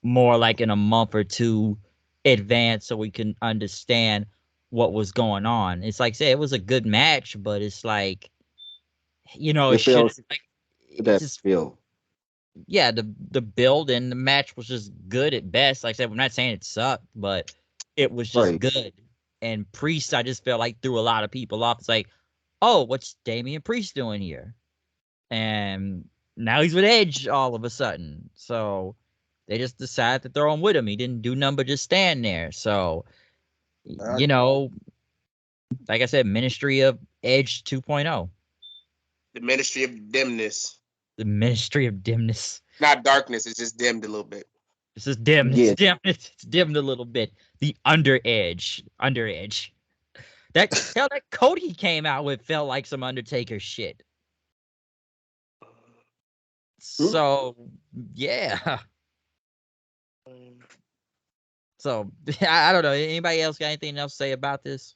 more like in a month or two advance so we can understand what was going on. It's like say it was a good match, but it's like it should that just feel. Yeah, the build and the match was just good at best. Like I said, I'm not saying it sucked, but it was just Right. good. And Priest, I just felt like threw a lot of people off. It's like, oh, what's Damian Priest doing here? And now he's with Edge all of a sudden. So they just decided to throw him with him. He didn't do nothing but just stand there. So, like I said, Ministry of Edge 2.0. The Ministry of Dimness. The Ministry of Dimness. Not darkness. It's just dimmed a little bit. It's just dimmed. Yeah. It's dimmed. It's dimmed a little bit. The Under Edge. That Cody came out with felt like some Undertaker shit. So yeah. So I don't know. Anybody else got anything else to say about this?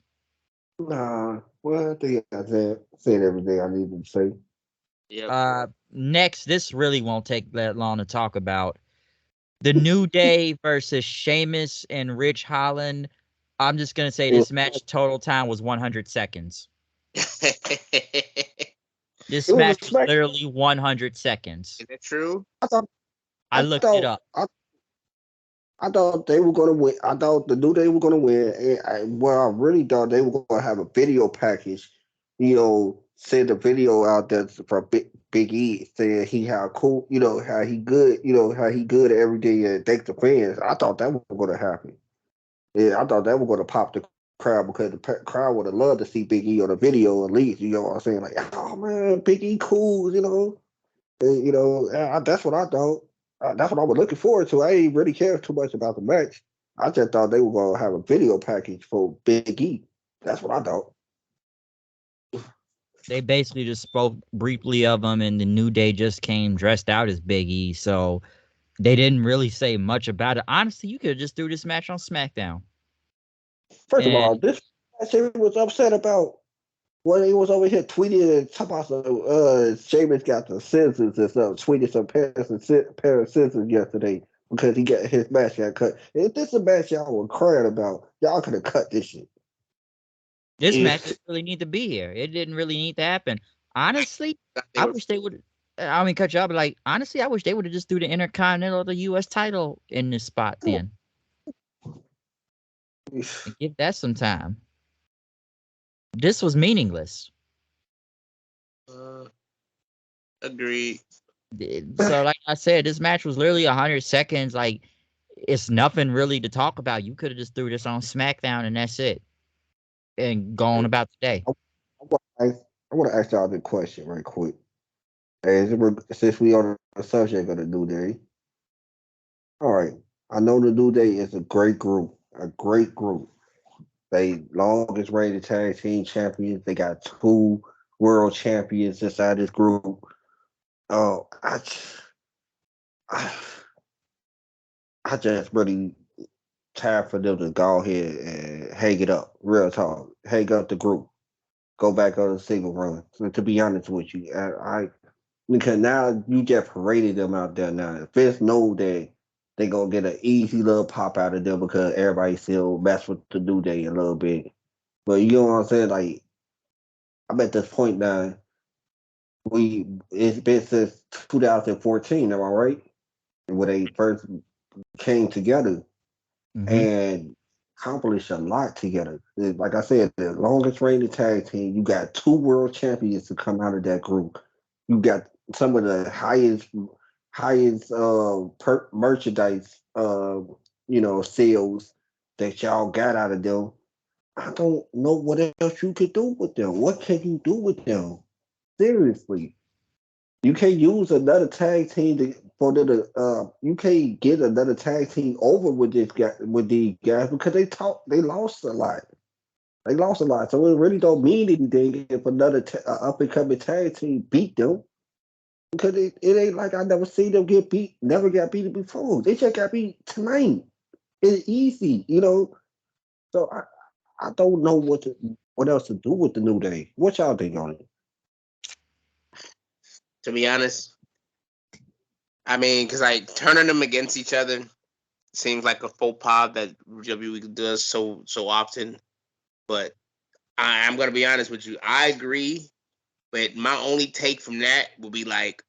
Nah, well, I think I said everything I needed to say. Yep. Next, this really won't take that long to talk about. The New Day versus Sheamus and Rich Holland. I'm just gonna say It this match total time was 100 seconds. This it was match a was smack. literally 100 seconds. Is that true? I thought I I looked it thought up. I thought they were gonna win. I thought the New Day were gonna win. And I really thought they were gonna have a video package. Send a video out there from Big E saying he how cool, how he good, how he good at everything and thank the fans. I thought that was gonna happen. Yeah, I thought that was gonna pop the crowd because the crowd would have loved to see Big E on the video at least. You know what I'm saying? Like, oh man, Big E cool. That's what I thought. That's what I was looking forward to. I ain't really care too much about the match. I just thought they were gonna have a video package for Big E. That's what I thought. They basically just spoke briefly of him, and the New Day just came dressed out as Big E. So they didn't really say much about it. Honestly, you could have just threw this match on SmackDown. First of And all, this match was upset about when he was over here tweeting and talking about Sheamus got the scissors and stuff, tweeted some pair of scissors yesterday because he got his match got cut. If this is a match y'all were crying about, y'all could have cut this shit. this match If didn't really need to be here. It didn't really need to happen. Honestly, They I were wish they would. I mean, cut you off, but like, honestly, I wish they would have just threw the Intercontinental or the U.S. title in this spot then and give that some time. This was meaningless. agreed. So, like I said, this match was literally 100 seconds. Like, it's nothing really to talk about. You could have just threw this on SmackDown and that's it, and gone about the day. I want to ask y'all the question right quick. Since we on the subject of the New Day, all right. I know the New Day is a great group, a great group. They longest reigning tag team champions. They got two world champions inside this group. Oh, I, I just really time for them to go ahead and hang it up. Real talk, hang up the group. Go back on a single run. So to be honest with you, because now you just paraded them out there. Now Vince know that they gonna get an easy little pop out of them because everybody still mess with the New Day a little bit. But you know what I'm saying? Like I'm at this point now. It's been since 2014. Am I right? When they first came together Mm-hmm. and accomplished a lot together. Like I said, the longest reigning tag team. You got two world champions to come out of that group. You got some of the highest merchandise sales that y'all got out of them. I don't know what else you could do with them. What can you do with them? Seriously, you can't use another tag team you can't get another tag team over with these guys because they lost a lot. They lost a lot, so it really don't mean anything if another up and coming tag team beat them because it ain't like I never seen them get beat, never got beaten before. They just got beat tonight. It's easy. So I don't know what else to do with the New Day. What y'all think on it? To be honest, I mean, because like turning them against each other seems like a faux pas that WWE does so often. But I'm gonna be honest with you. I agree, but my only take from that would be like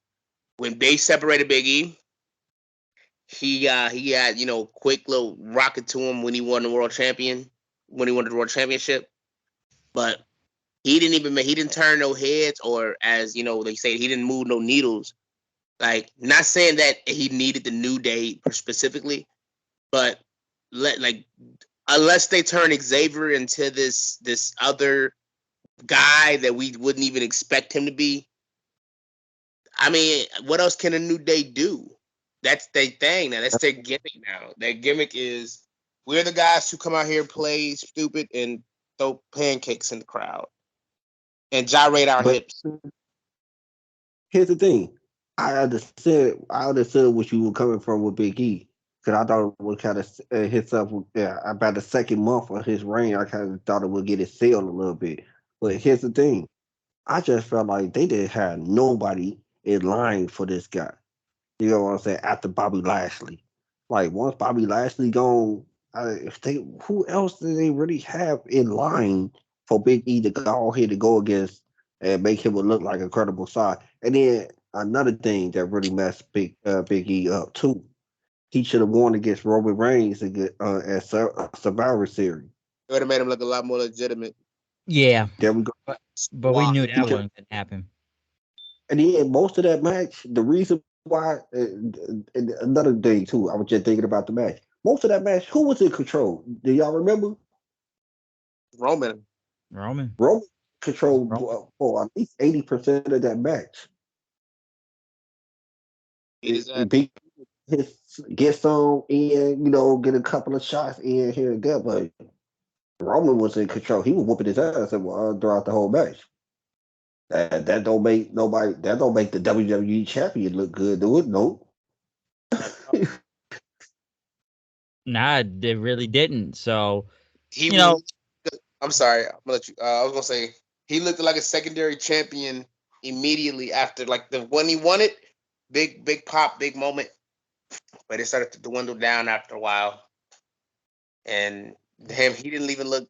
when they separated Big E, he had quick little rocket to him when he won the world championship, but he didn't turn no heads, or as they say, he didn't move no needles. Like, not saying that he needed the New Day specifically, but unless they turn Xavier into this other guy that we wouldn't even expect him to be. I mean, what else can a New Day do? That's their thing now. That's their gimmick now. Their gimmick is we're the guys who come out here, play stupid, and throw pancakes in the crowd and gyrate our But hips. here's the thing. I understood what you were coming from with Big E. Because I thought it would kind of hit up about the second month of his reign. I kind of thought it would get it sealed a little bit. But here's the thing. I just felt like they didn't have nobody in line for this guy. You know what I'm saying? After Bobby Lashley, like once Bobby Lashley gone, if they who else do they really have in line for Big E to go ahead to go against and make him look like a credible side? And then another thing that really messed Big E up too. He should have won against Roman Reigns at Survivor Series. It would have made him look a lot more legitimate. Yeah, There we go. but we knew that He could- wasn't gonna happen. And then most of that match, the reason why, and another thing too, I was just thinking about the match. Most of that match, who was in control? Do y'all remember? Roman. Roman controlled for at least 80% of that match. Get some in, get a couple of shots in here and there, but Roman was in control. He was whooping his ass throughout the whole match. That don't make nobody. That don't make the WWE champion look good, do it? Nope. Nah, it really didn't. So I'm sorry. I'm gonna let you. I was gonna say he looked like a secondary champion immediately after, like when he won it. Big pop, big moment. But it started to dwindle down after a while. And he didn't even look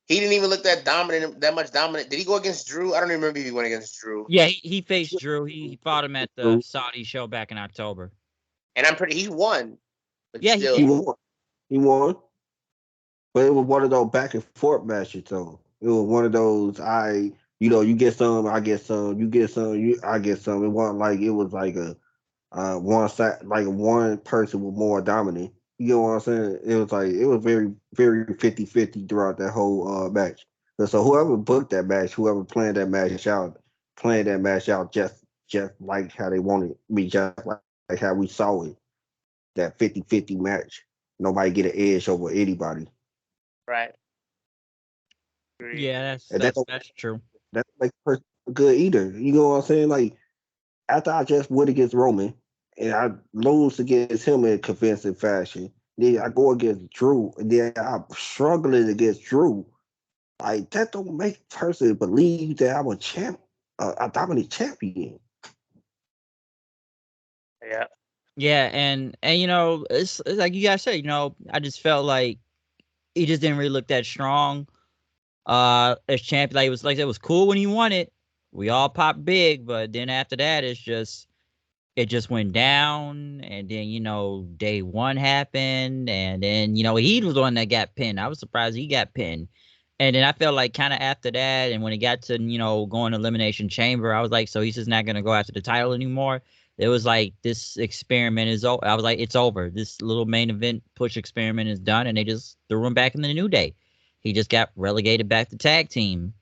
that dominant, that much dominant. Did he go against Drew? I don't even remember if he went against Drew. yeah, he faced Drew. He fought him at the Saudi show back in October. And he won. But yeah, still, he won. He won. But it was one of those back and forth matches, though. It was one of those you get some, I get some, you get some, I get some. It wasn't like it was like a one side, like one person was more dominant. You know what I'm saying? It was very, very 50-50 throughout that whole match. So whoever booked that match, whoever planned that match out just like how they wanted me, just like how we saw it. That 50-50 match. Nobody get an edge over anybody. right. Yeah, that's true. That don't make a person good either. You know what I'm saying? Like after I just went against Roman and I lose against him in convincing fashion, then I go against Drew, and then I'm struggling against Drew. Like that don't make a person believe that I'm a dominant champion. Yeah. Yeah, and it's like you guys said, I just felt like he just didn't really look that strong. As champion, it was cool when he won it. We all popped big, but then after that, it just went down, and then day one happened, and then he was the one that got pinned. I was surprised he got pinned, and then I felt like kind of after that, and when it got to going to Elimination Chamber, I was like, so he's just not gonna go after the title anymore. It was like this experiment is over. I was like, it's over. This little main event push experiment is done, and they just threw him back in the New Day. He just got relegated back to tag team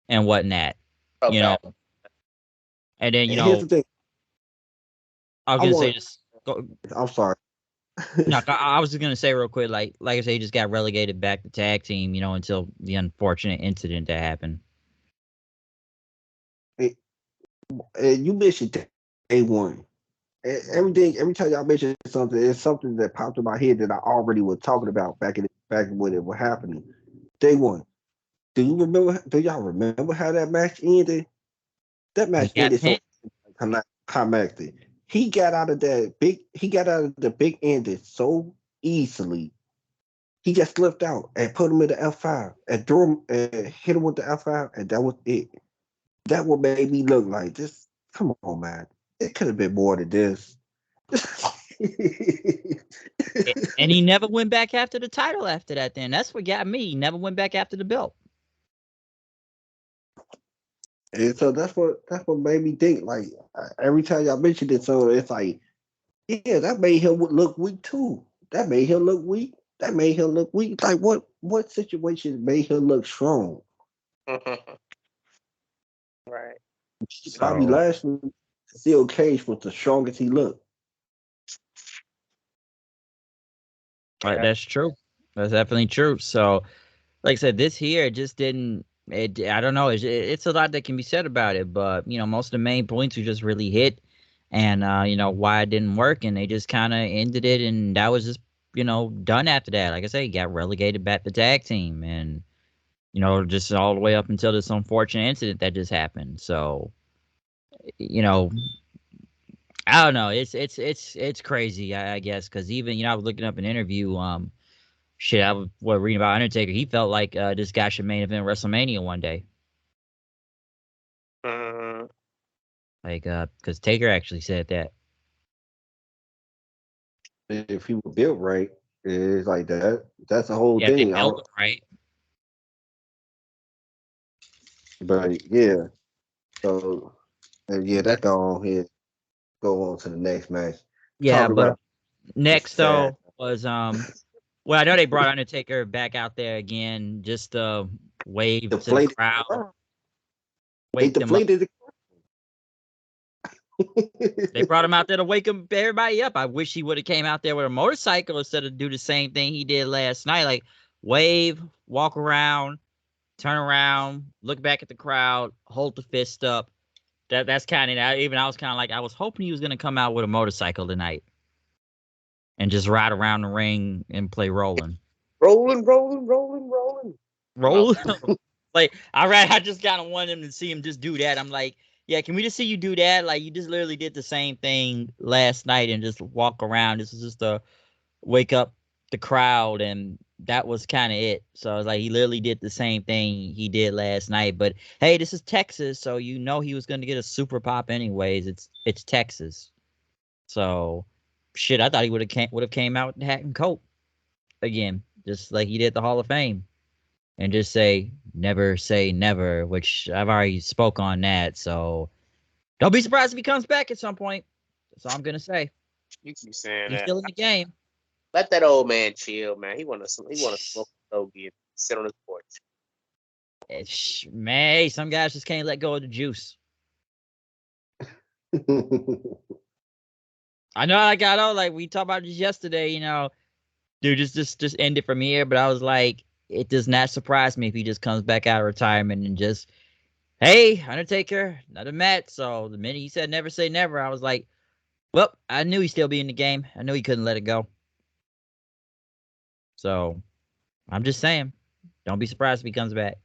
and whatnot, Okay. And then Here's the thing. I was gonna say this. I'm sorry. No, I was just gonna say real quick, like I said, he just got relegated back to tag team, until the unfortunate incident that happened. You mentioned day one. Every time y'all mention something, it's something that popped in my head that I already was talking about back when it was happening. Day one. Do y'all remember how that match ended? That match ended so climactic. He got out of the big ending so easily. He just slipped out and put him in the F5 and threw him and hit him with the F5, and that was it. That what made me look like this. Come on, man. It could have been more than this. And he never went back after the title after that. Then that's what got me. He never went back after the belt. And so that's what made me think. Like every time y'all mentioned it, so it's like, yeah, that made him look weak too. That made him look weak. Like what situation made him look strong? Right. Bobby Lashley, Steel Cage was the strongest he looked. Right, that's true. That's definitely true. So, like I said, this here just didn't. I don't know. It's a lot that can be said about it, but most of the main points we just really hit. and why it didn't work, and they just kind of ended it, and that was just done after that. Like I say, he got relegated back to tag team, and just all the way up until this unfortunate incident that just happened. So, I don't know. It's crazy, I guess, because even I was looking up an interview. I was reading about Undertaker. He felt like this guy should main event WrestleMania one day. Like, because Taker actually said that. If he was built right, it's like that. That's the whole Yeah, they thing. built him right. But yeah, so that's gone here. Go on to the next match. Yeah, Talk but about next sad. though was well, I know they brought Undertaker back out there again, just to wave to the Deflated. crowd, They wake them up. deflated. They brought him out there to wake everybody up. I wish he would have came out there with a motorcycle instead of do the same thing he did last night, like wave, walk around, turn around, look back at the crowd, hold the fist up. That's kind of even I was kind of like I was hoping he was gonna come out with a motorcycle tonight and just ride around the ring and play rolling. Rolling. Roll. Like I just kind of wanted him to see him just do that. I'm like, yeah, can we just see you do that? Like you just literally did the same thing last night and just walk around. This is just to wake up the crowd, and that was kind of it. So I was like, he literally did the same thing he did last night. But hey, this is Texas, so he was going to get a super pop anyways. It's Texas, so shit. I thought he would have came out with the hat and coat again, just like he did the Hall of Fame. And just never say never, which I've already spoke on that. So don't be surprised if he comes back at some point. That's all I'm gonna say. You keep saying He's that. still in the game. Let that old man chill, man. He want to smoke a stogie and sit on his porch. Man, some guys just can't let go of the juice. I know I got like we talked about this yesterday. Dude, just end it from here. But I was like, it does not surprise me if he just comes back out of retirement and just, hey, Undertaker, another match. So the minute he said never say never, I was like, well, I knew he'd still be in the game. I knew he couldn't let it go. So I'm just saying, don't be surprised if he comes back.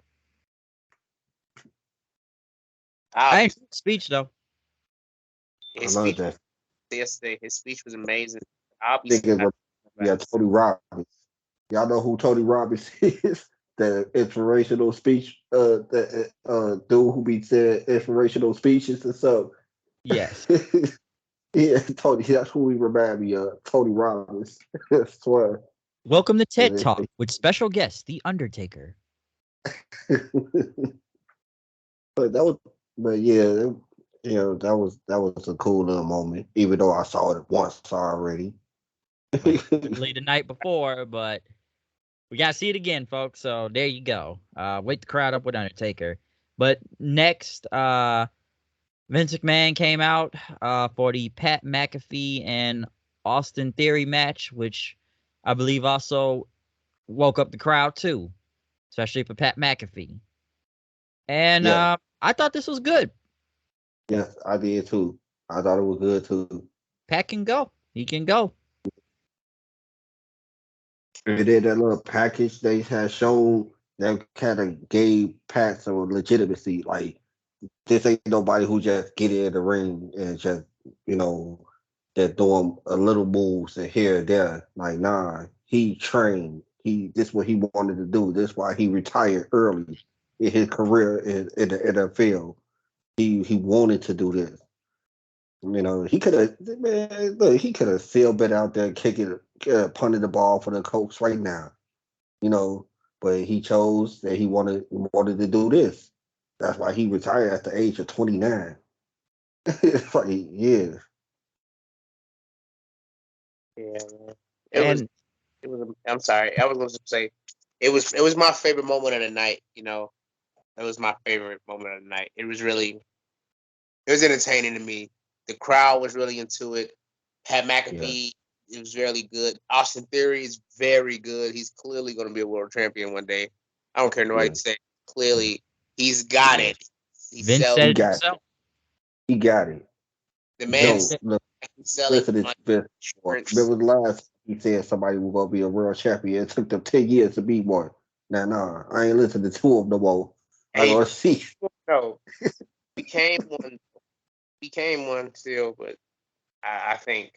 I ain't speech though. His speech yesterday. His speech was amazing. I'll be Tony Robbins. Y'all know who Tony Robbins is? The inspirational speech, the dude who be saying inspirational speeches and stuff. Yes. Yeah, Tony. That's who we remind me of. Tony Robbins. I swear. Welcome to TED Talk with special guest, The Undertaker. But yeah, that was a cool little moment. Even though I saw it once already. Late the night before, but we gotta see it again, folks. So there you go. Wake the crowd up with Undertaker. But next, Vince McMahon came out for the Pat McAfee and Austin Theory match, which I believe also woke up the crowd too, especially for Pat McAfee. And I thought this was good. Yes, I did too. I thought it was good too. Pat can go. He can go. And then that little package they had shown that kind of gave Pat some legitimacy. Like, this ain't nobody who just get in the ring and just, they're doing a little moves and here and there. Like, nah, he trained. This what he wanted to do. This why he retired early in his career in the NFL. He wanted to do this. He could have, man, look, he could have still been out there kicking, punting the ball for the Colts right now, but he chose that he wanted to do this. That's why he retired at the age of 29. It's like, yeah. Yeah, man. It was. I'm sorry. I was going to say, it was my favorite moment of the night. It was my favorite moment of the night. It was entertaining to me. The crowd was really into it. Pat McAfee, it was really good. Austin Theory is very good. He's clearly going to be a world champion one day. I don't care nobody say. Clearly, he's got it. Vince said it himself. He got it. The No, man's look, selling listen to on this. insurance. Remember the last he said somebody was gonna be a world champion. It took them 10 years to be one. Nah, I ain't listening to him no more. I Hey, gonna see. no, became one, became one still, but I think,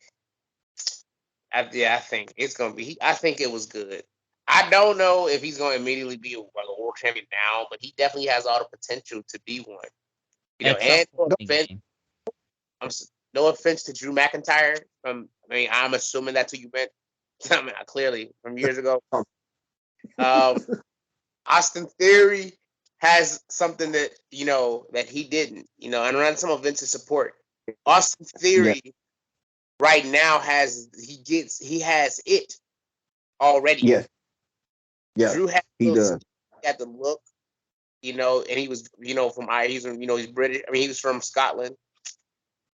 I think it's gonna be. I think it was good. I don't know if he's going to immediately be like a world champion now, but he definitely has all the potential to be one. You know, At some and point in the game. no offense to Drew McIntyre. I'm assuming that's who you meant. I mean, clearly from years ago. Austin Theory has something that that he didn't. And around some of Vince's support, Austin Yeah, Theory right now he has it already. yes, yes, Drew had he does. had the look, and he was from he's British. I mean, he was from Scotland,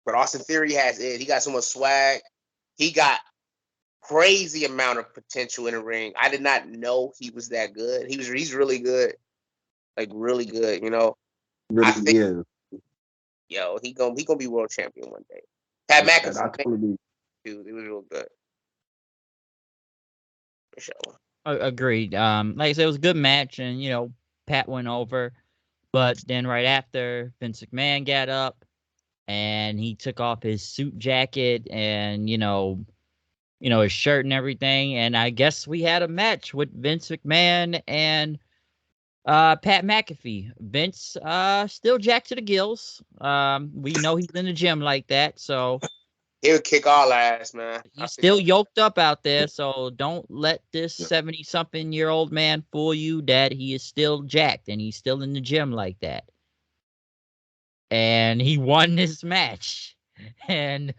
but Austin Theory has it. He got so much swag. He got crazy amount of potential in the ring. I did not know he was that good. He's really good, like really good. I Really think is. he gonna be world champion one day. Pat And I McAfee totally too. It was real good for sure. Agreed. Like I said, it was a good match, and Pat went over, but then right after, Vince McMahon got up and he took off his suit jacket and his shirt and everything, and I guess we had a match with Vince McMahon and Pat McAfee. Vince still jacked to the gills. We know he's in the gym like that, so He'll kick all ass, man. he's still yoked up out there. So don't let this 70-something-year-old man fool you that he is still jacked and he's still in the gym like that. And he won this match. And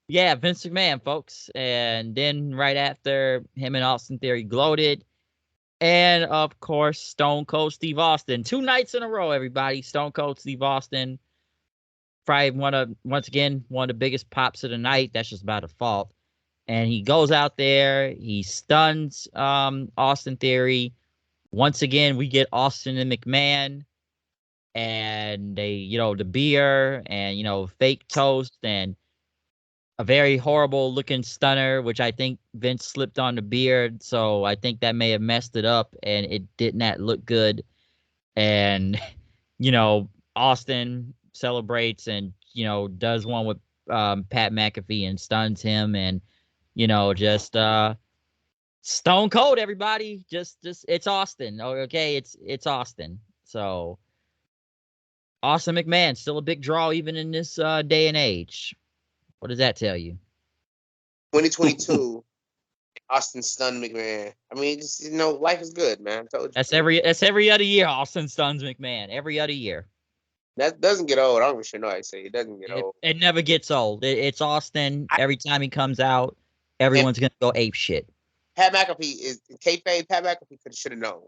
yeah, Vince McMahon, folks. And then right after, him and Austin Theory gloated. And of course, Stone Cold Steve Austin. 2 nights in a row, everybody. Stone Cold Steve Austin. Probably once again, one of the biggest pops of the night. That's just by default. And he goes out there, he stuns Austin Theory. Once again, we get Austin and McMahon, and they, the beer and fake toast and a very horrible looking stunner, which I think Vince slipped on the beard, so I think that may have messed it up, and it did not look good. And Austin celebrates and does one with Pat McAfee and stuns him, and just Stone Cold, everybody. Just it's Austin. Okay, it's Austin. So Austin McMahon still a big draw even in this day and age. What does that tell you? 2022, Austin stunned McMahon. I mean, just life is good, man. I told you. That's every other year. Austin stuns McMahon every other year. That doesn't get old. I don't even know I say it doesn't get old. It never gets old. It's Austin. Every time he comes out, everyone's gonna go ape shit. Pat McAfee is kayfabe. Pat McAfee should have known.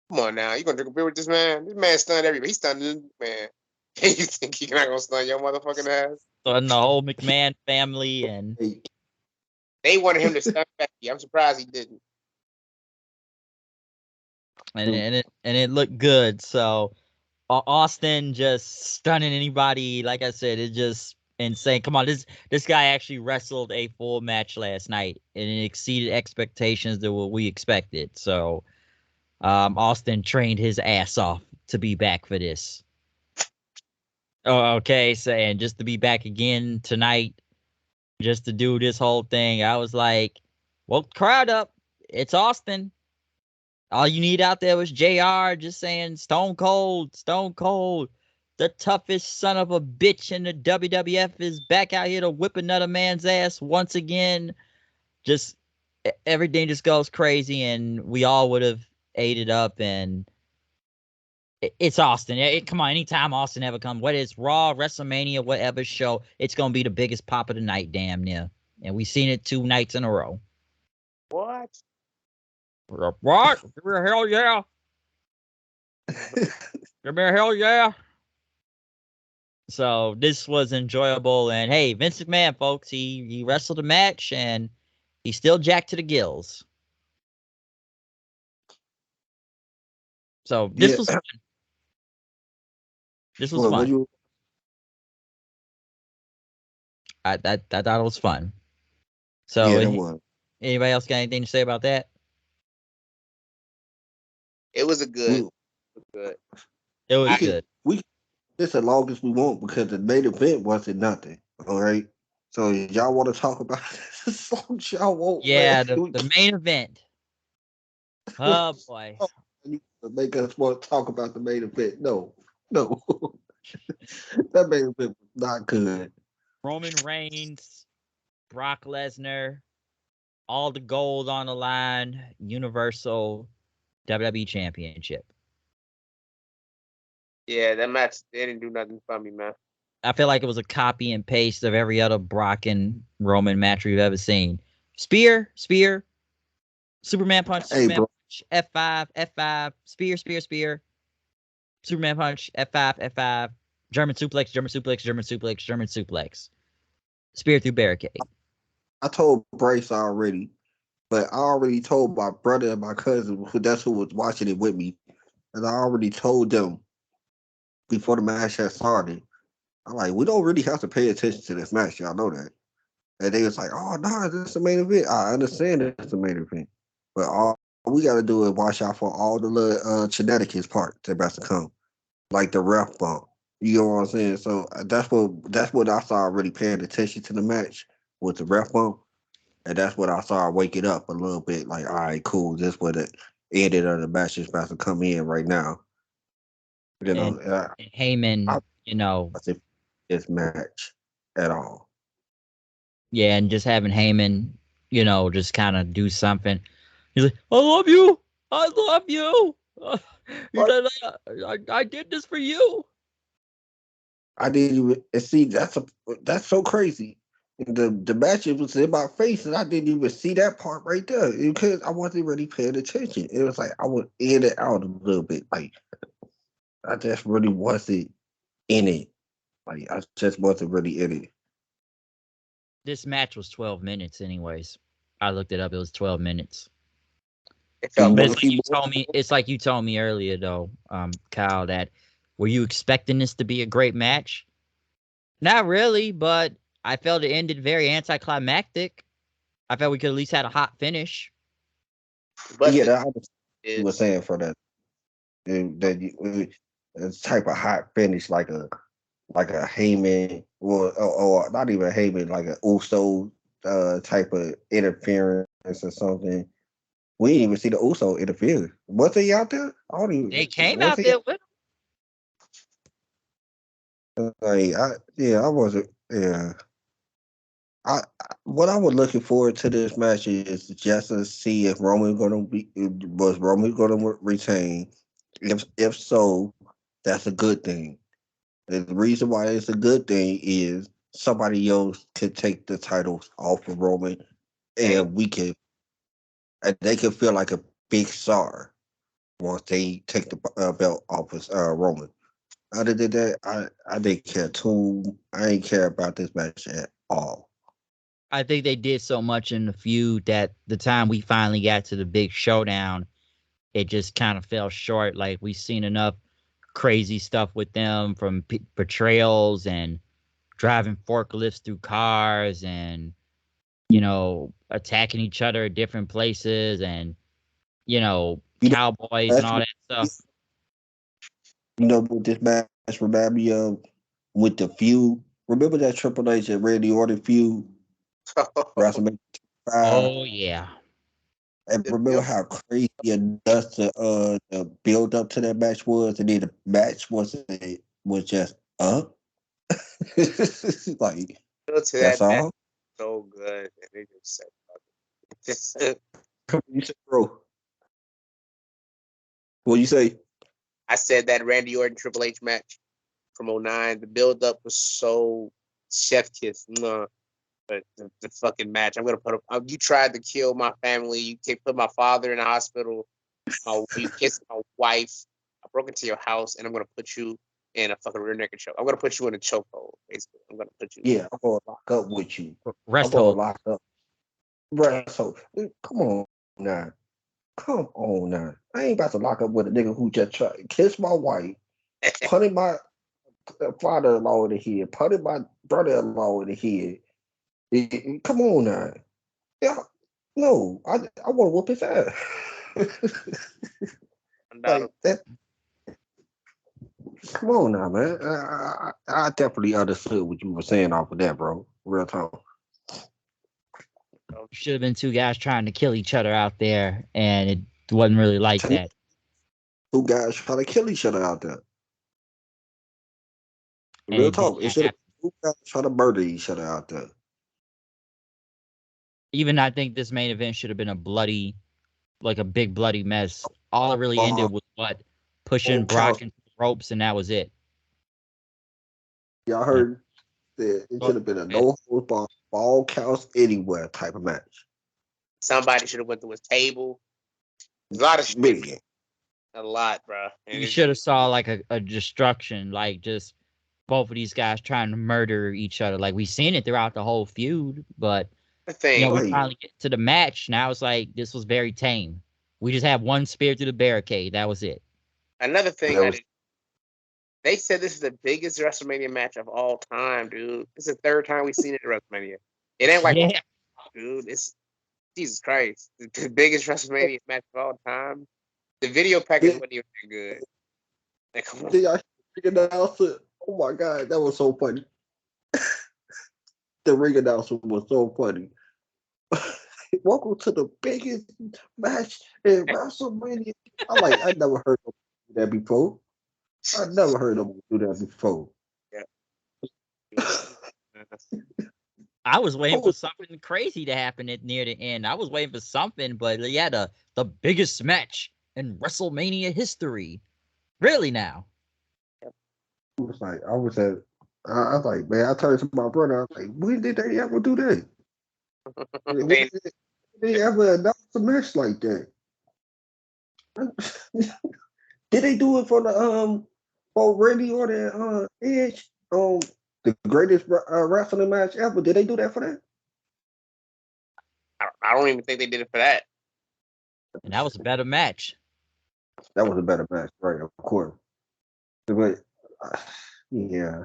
Come on now, you gonna drink a beer with this man? This man stunned everybody. He stunned this man. You think he's not gonna stun your motherfucking ass? Stun the whole McMahon family, and they wanted him to stun Becky. I'm surprised he didn't. And it looked good. So Austin just stunning anybody. Like I said, it's just insane. Come on, this guy actually wrestled a full match last night, and it exceeded expectations than what we expected. So Austin trained his ass off to be back for this. Oh, okay. So, and just to be back again tonight, just to do this whole thing, I was like, well, crowd up. It's Austin. All you need out there was JR just saying Stone Cold, the toughest son of a bitch in the WWF is back out here to whip another man's ass once again. Just everything just goes crazy, and we all would have ate it up. And it's Austin. Come on, anytime Austin ever comes, whether it's Raw, WrestleMania, whatever show, it's gonna be the biggest pop of the night, damn near. And we've seen it 2 nights in a row. What? What? Give me a hell yeah. Give me a hell yeah. So this was enjoyable. And hey, Vince McMahon, folks, he wrestled a match and he's still jacked to the gills. So this was fun. This was fun. I thought it was fun. So, Yeah, that was. anybody else got anything to say about that? It was a good. We, Good. It was we good. this the longest we want because the main event wasn't nothing. All right. So y'all want to talk about this as long as y'all want, Yeah, man. the main event. Oh boy. You make us want to talk about the main event. No. That main event was not good. Roman Reigns, Brock Lesnar, all the gold on the line, Universal WWE Championship. Yeah, that match they didn't do nothing for me, man. I feel like it was a copy and paste of every other Brock and Roman match we've ever seen. Spear, Superman punch, Hey, Superman bro. punch, F5, spear, Superman punch, F5, German suplex, German suplex, spear through barricade. I told Bryce already, but I already told my brother and my cousin, that's who was watching it with me, and I already told them before the match had started. I'm like, we don't really have to pay attention to this match. Y'all know that. And they was like, oh, no, this is the main event. I understand it's the main event. But all we got to do is watch out for all the little Connecticut's part that's about to come, like the ref bump. You know what I'm saying? So that's what I started really paying attention to the match with the ref bump. And that's what I started waking up a little bit. Like, all right, cool. This what the ended of the match is about to come in right now. You know, And Heyman, I think this match at all. yeah, and just having Heyman, just kind of do something. He's like, I love you. I did this for you. I didn't even and see that's so crazy. The match was in my face, and I didn't even see that part right there because I wasn't really paying attention. It was like I was in and out a little bit. Like I just really wasn't in it. Like I just wasn't really in it. This match was 12 minutes, anyways. I looked it up. It was 12 minutes. It Do you felt But want it's to like see you more? told me. It's like you told me earlier, though, Kyle. That were you expecting this to be a great match? Not really, but I felt it ended very anticlimactic. I felt we could at least had a hot finish. but Yeah, the that I understand what you were is saying for that. It's type of hot finish like a Heyman or not even a Heyman, like a Uso type of interference or something. We didn't even see the Uso interfere. Was he out there? I don't They even. came Was out he? there with I wasn't. Yeah, what I was looking forward to this match is just to see if Roman going to retain. If so, that's a good thing. And the reason why it's a good thing is somebody else could take the titles off of Roman, Zayn. and they can feel like a big star once they take the belt off of Roman. Other than that, I didn't care too. I didn't care about this match at all. I think they did so much in the feud that the time we finally got to the big showdown, it just kind of fell short. Like we've seen enough crazy stuff with them from betrayals and driving forklifts through cars and attacking each other at different places and You know, cowboys and that's all what, that stuff. what this match remind me of with the feud. Remember that Triple H and Randy Orton feud, WrestleMania 5? Oh yeah. And The remember how crazy and nuts the build up to that match was, and then the match was just up. Like build to that's that match all. so good, and they just said just You say, bro, what you say? I said that Randy Orton Triple H match from '09. The build up was so chef kiss. But the fucking match, I'm gonna put up. You tried to kill my family. You put my father in the hospital. You kissed my wife. I broke into your house, and I'm gonna put you in a fucking rear naked choke. I'm gonna put you in a chokehold. Basically, I'm gonna put you. Yeah, I'm gonna lock up with you. I'm Rest gonna hold. lock up. Right. So come on now. Come on now. I ain't about to lock up with a nigga who just tried to kiss my wife, punted my father-in-law in the head, punted my brother-in-law in the head, Come on now. Yeah, no, I want to whoop his ass. Like that. Come on now, man. I definitely understood what you were saying off of that, bro. Real talk. Should have been two guys trying to kill each other out there, and it wasn't really like that. Two guys trying to kill each other out there. And Real it talk. didn't It should have happen. two guys trying to murder each other out there. Even I think this main event should have been a big bloody mess. All it really ended was pushing Brock into the ropes, and that was it. Y'all heard that it should have been a no holds barred, ball counts anywhere type of match. Somebody should have went to his table. A lot of shit. A lot, bro. And you should have saw like a destruction, like just both of these guys trying to murder each other. Like we seen it throughout the whole feud, but we finally get to the match. Now it's like this was very tame. We just had one spear through the barricade. That was it. Another thing, they said this is the biggest WrestleMania match of all time, dude. This is the third time we've seen it at WrestleMania. It ain't like, dude, it's Jesus Christ. The biggest WrestleMania match of all time. The video package wasn't even that good. Like, come on. See, I figured out. Oh my God, that was so funny. The ring announcement was so funny. Welcome to the biggest match in WrestleMania. I never heard them do that before. I never heard them do that before. I was waiting for something crazy to happen near the end. I was waiting for something, but yeah, the biggest match in WrestleMania history. Really now? I was like, man, I turned to my brother. I was like, when did they ever do that? When did they ever announce a match like that? Did they do it for the for Randy or the Edge? The greatest wrestling match ever. Did they do that for that? I don't even think they did it for that. And that was a better match. That was a better match, right? Of course. But yeah,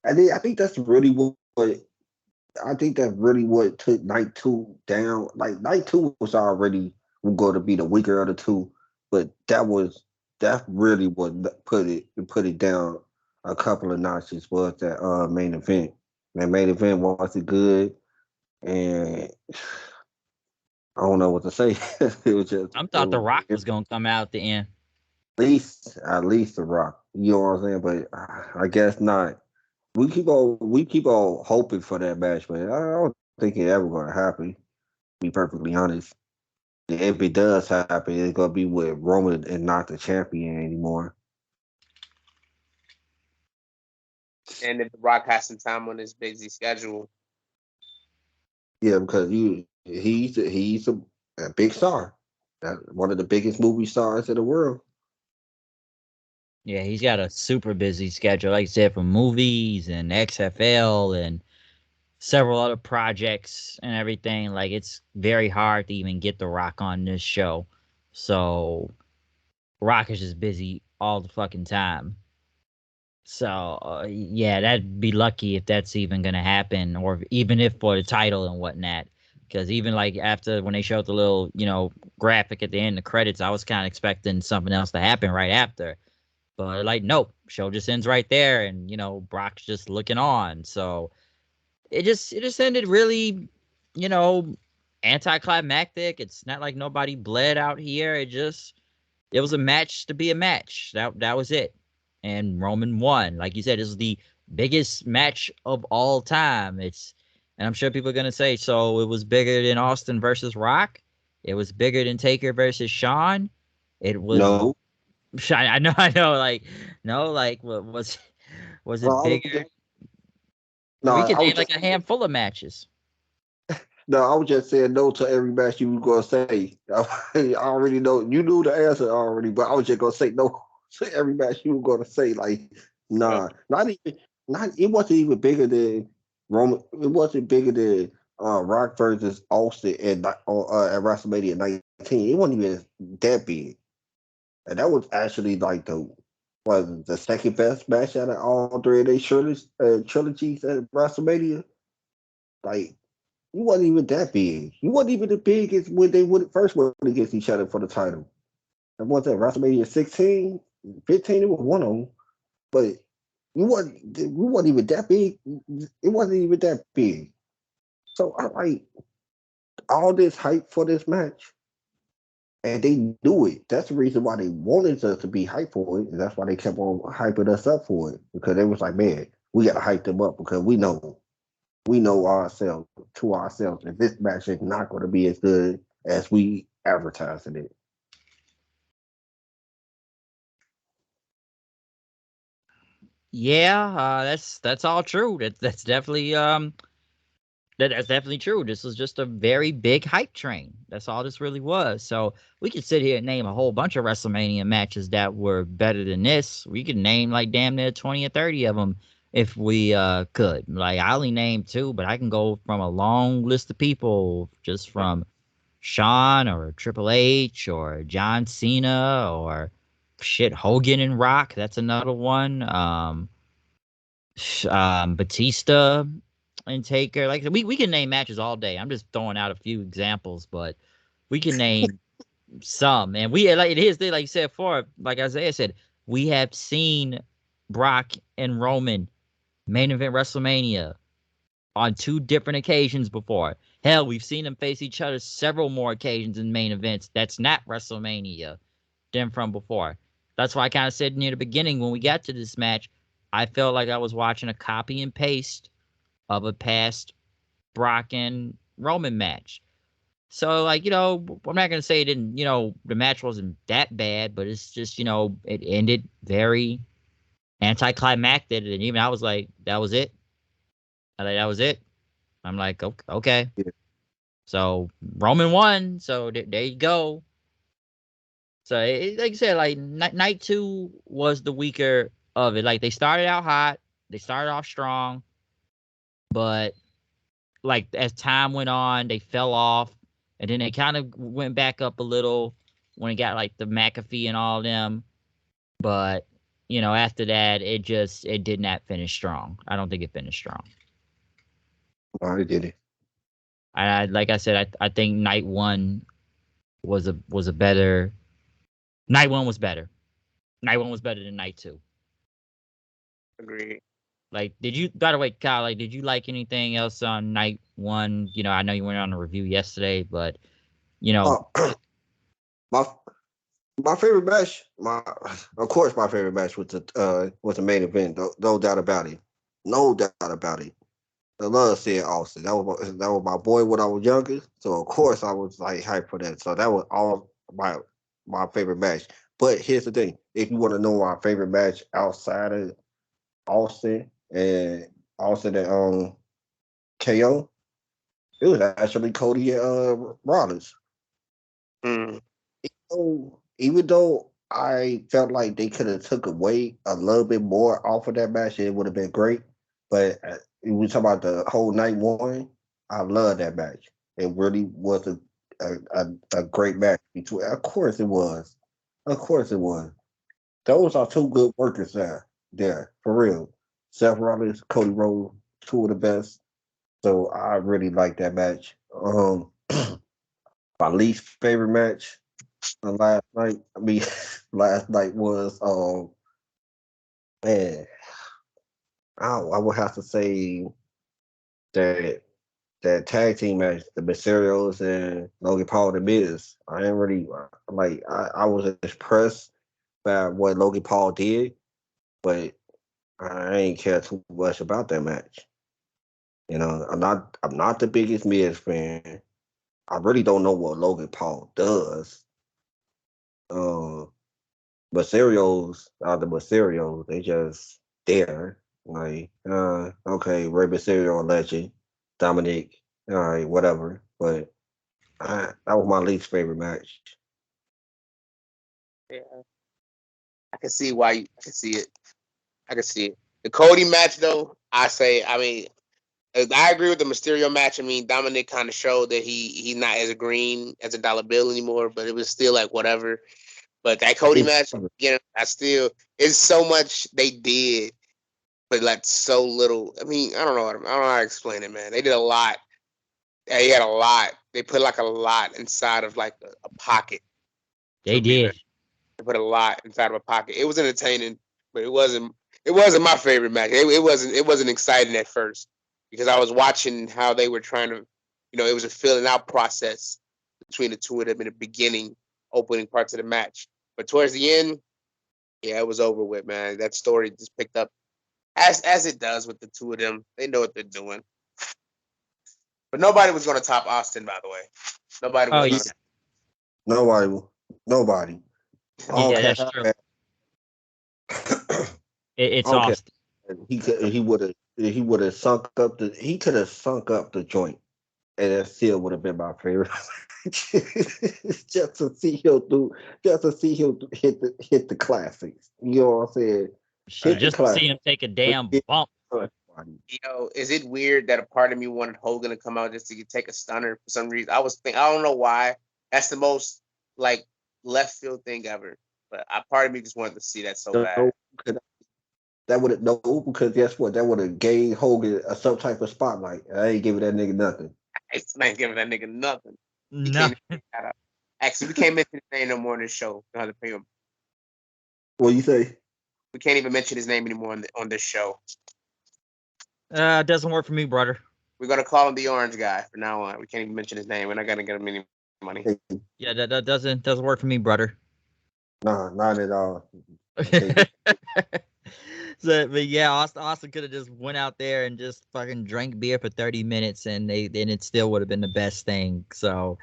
I think that's really what. I think that's really what took night two down. Like night two was already going to be the weaker of the two, but that really what put it down a couple of notches was that main event. That main event wasn't good, and I don't know what to say. It was just. I thought The Rock was gonna come out at the end. At least The Rock. You know what I'm saying? But I guess not. We keep on hoping for that match, man. I don't think it ever gonna happen. To be perfectly honest. If it does happen, it's gonna be with Roman and not the champion anymore. And if The Rock has some time on his busy schedule. Yeah, because he's a big star. One of the biggest movie stars in the world. Yeah, he's got a super busy schedule, like I said, for movies and XFL and several other projects and everything. Like, it's very hard to even get The Rock on this show. So, Rock is just busy all the fucking time. So, yeah, that'd be lucky if that's even going to happen, or even if for the title and whatnot. Because even like after when they showed the little, graphic at the end, the credits, I was kind of expecting something else to happen right after. But like, nope, show just ends right there, and Brock's just looking on. So it just ended really, anticlimactic. It's not like nobody bled out here. It was a match to be a match. That was it. And Roman won. Like you said, this is the biggest match of all time. And I'm sure people are gonna say, so it was bigger than Austin versus Rock. It was bigger than Taker versus Shawn. It was No. I know. Like, no, like, what was it bigger? We could name like a handful of matches. No, I was just saying no to every match you were gonna say. I already know you knew the answer already, but I was just gonna say no to every match you were gonna say. Like, nah, it wasn't even bigger than Roman. It wasn't bigger than Rock versus Austin at WrestleMania 19. It wasn't even that big, and that was actually like the second best match out of all three of their trilogies at WrestleMania. Like, You wasn't even that big. You wasn't even the biggest when they would first went against each other for the title. And what's that? WrestleMania 16, 15, it was one of them. But we wasn't even that big. It wasn't even that big. So I like all this hype for this match. And they knew it. That's the reason why they wanted us to be hyped for it. And that's why they kept on hyping us up for it. Because they was like, man, we gotta hype them up because we know ourselves to ourselves that this match is not gonna be as good as we advertising it. Yeah, that's all true. That's definitely that's definitely true. This was just a very big hype train. That's all this really was. So we could sit here and name a whole bunch of WrestleMania matches that were better than this. We could name like damn near 20 or 30 of them if we could. Like I only named two, but I can go from a long list of people, just from Shawn or Triple H or John Cena or shit Hogan and Rock. That's another one. Batista and Taker. Like we can name matches all day. I'm just throwing out a few examples, but we can name some. And we like it is like you said before, like Isaiah said, we have seen Brock and Roman main event WrestleMania on two different occasions before. Hell, we've seen them face each other several more occasions in main events. That's not WrestleMania than from before. That's why I kind of said near the beginning when we got to this match, I felt like I was watching a copy and paste of a past Brock and Roman match. So, like, I'm not going to say it didn't, the match wasn't that bad, but it's just, it ended very anticlimactic. And even I was like, that was it. I like, that was it. I'm like, okay. Yeah. So Roman won. So there you go. So like I said, like night two was the weaker of it. Like they started out hot, they started off strong, but like as time went on, they fell off, and then they kind of went back up a little when it got like the McAfee and all them. But after that, it did not finish strong. I don't think it finished strong. I did it. I like I said, I think night one was a better. Night one was better. Night one was better than night two. Agreed. Like, by the way, Kyle, like, did you like anything else on night one? I know you went on a review yesterday, but, Uh, my my favorite match, of course, my favorite match was the main event. No doubt about it. No doubt about it. I love seeing Austin. That was my boy when I was younger. So of course I was like hyped for that. So that was all my favorite match. But here's the thing: if you want to know my favorite match outside of Austin and KO, it was actually Cody and Rollins. Mm. Even though I felt like they could have took away a little bit more off of that match, it would have been great. But we talk about the whole night one. I love that match. It really was a great match between. Of course it was. Of course it was. Those are two good workers there for real. Seth Rollins, Cody Rhodes, two of the best. So I really like that match. My least favorite match last night. I mean, last night was man. I would have to say that that tag team match, the Mysterios and Logan Paul and Miz. I ain't really like. I was impressed by what Logan Paul did, but I ain't care too much about that match. I'm not the biggest Miz fan. I really don't know what Logan Paul does. Um, Mysterios are the Mysterios. They just there. Like, okay, Rey Mysterio, legend, Dominic, all right, whatever. But that was my least favorite match. Yeah, I can see why. I can see it. I can see it. The Cody match, though, I mean, I agree with the Mysterio match. I mean, Dominic kind of showed that he's not as green as a dollar bill anymore, but it was still like whatever. But that Cody match, again, it's so much they did, but like so little. I mean, I don't know how to explain it, man. They did a lot he had a lot. They put like a lot inside of like a pocket. They did. They put a lot inside of a pocket. It was entertaining, but it wasn't my favorite match. It wasn't exciting at first because I was watching how they were trying to, it was a filling out process between the two of them in the beginning, opening parts of the match. But towards the end, yeah, it was over with, man. That story just picked up as it does with the two of them. They know what they're doing. But nobody was going to top Austin, by the way. Nobody was going to. Nobody. Yeah, that's true. It's Austin. He would have sunk up the joint, and that still would have been my favorite. just to see him hit the classics. You know what I'm saying? Just to see him take a damn bump. Is it weird that a part of me wanted Hogan to come out just to take a stunner for some reason? I don't know why. That's the most like left field thing ever. But a part of me just wanted to see that so bad. Because guess what? That would have gave Hogan some type of spotlight. I ain't giving that nigga nothing. I ain't giving that nigga nothing. Nothing. Actually, we can't mention his name no more on this show. We'll have to pay him. What you say? We can't even mention his name anymore on this show. It doesn't work for me, brother. We're gonna call him the Orange Guy from now on. We can't even mention his name. We're not gonna get him any money. Yeah, that doesn't work for me, brother. Nah, not at all. But yeah, Austin could have just went out there and just fucking drank beer for 30 minutes, and it still would have been the best thing. So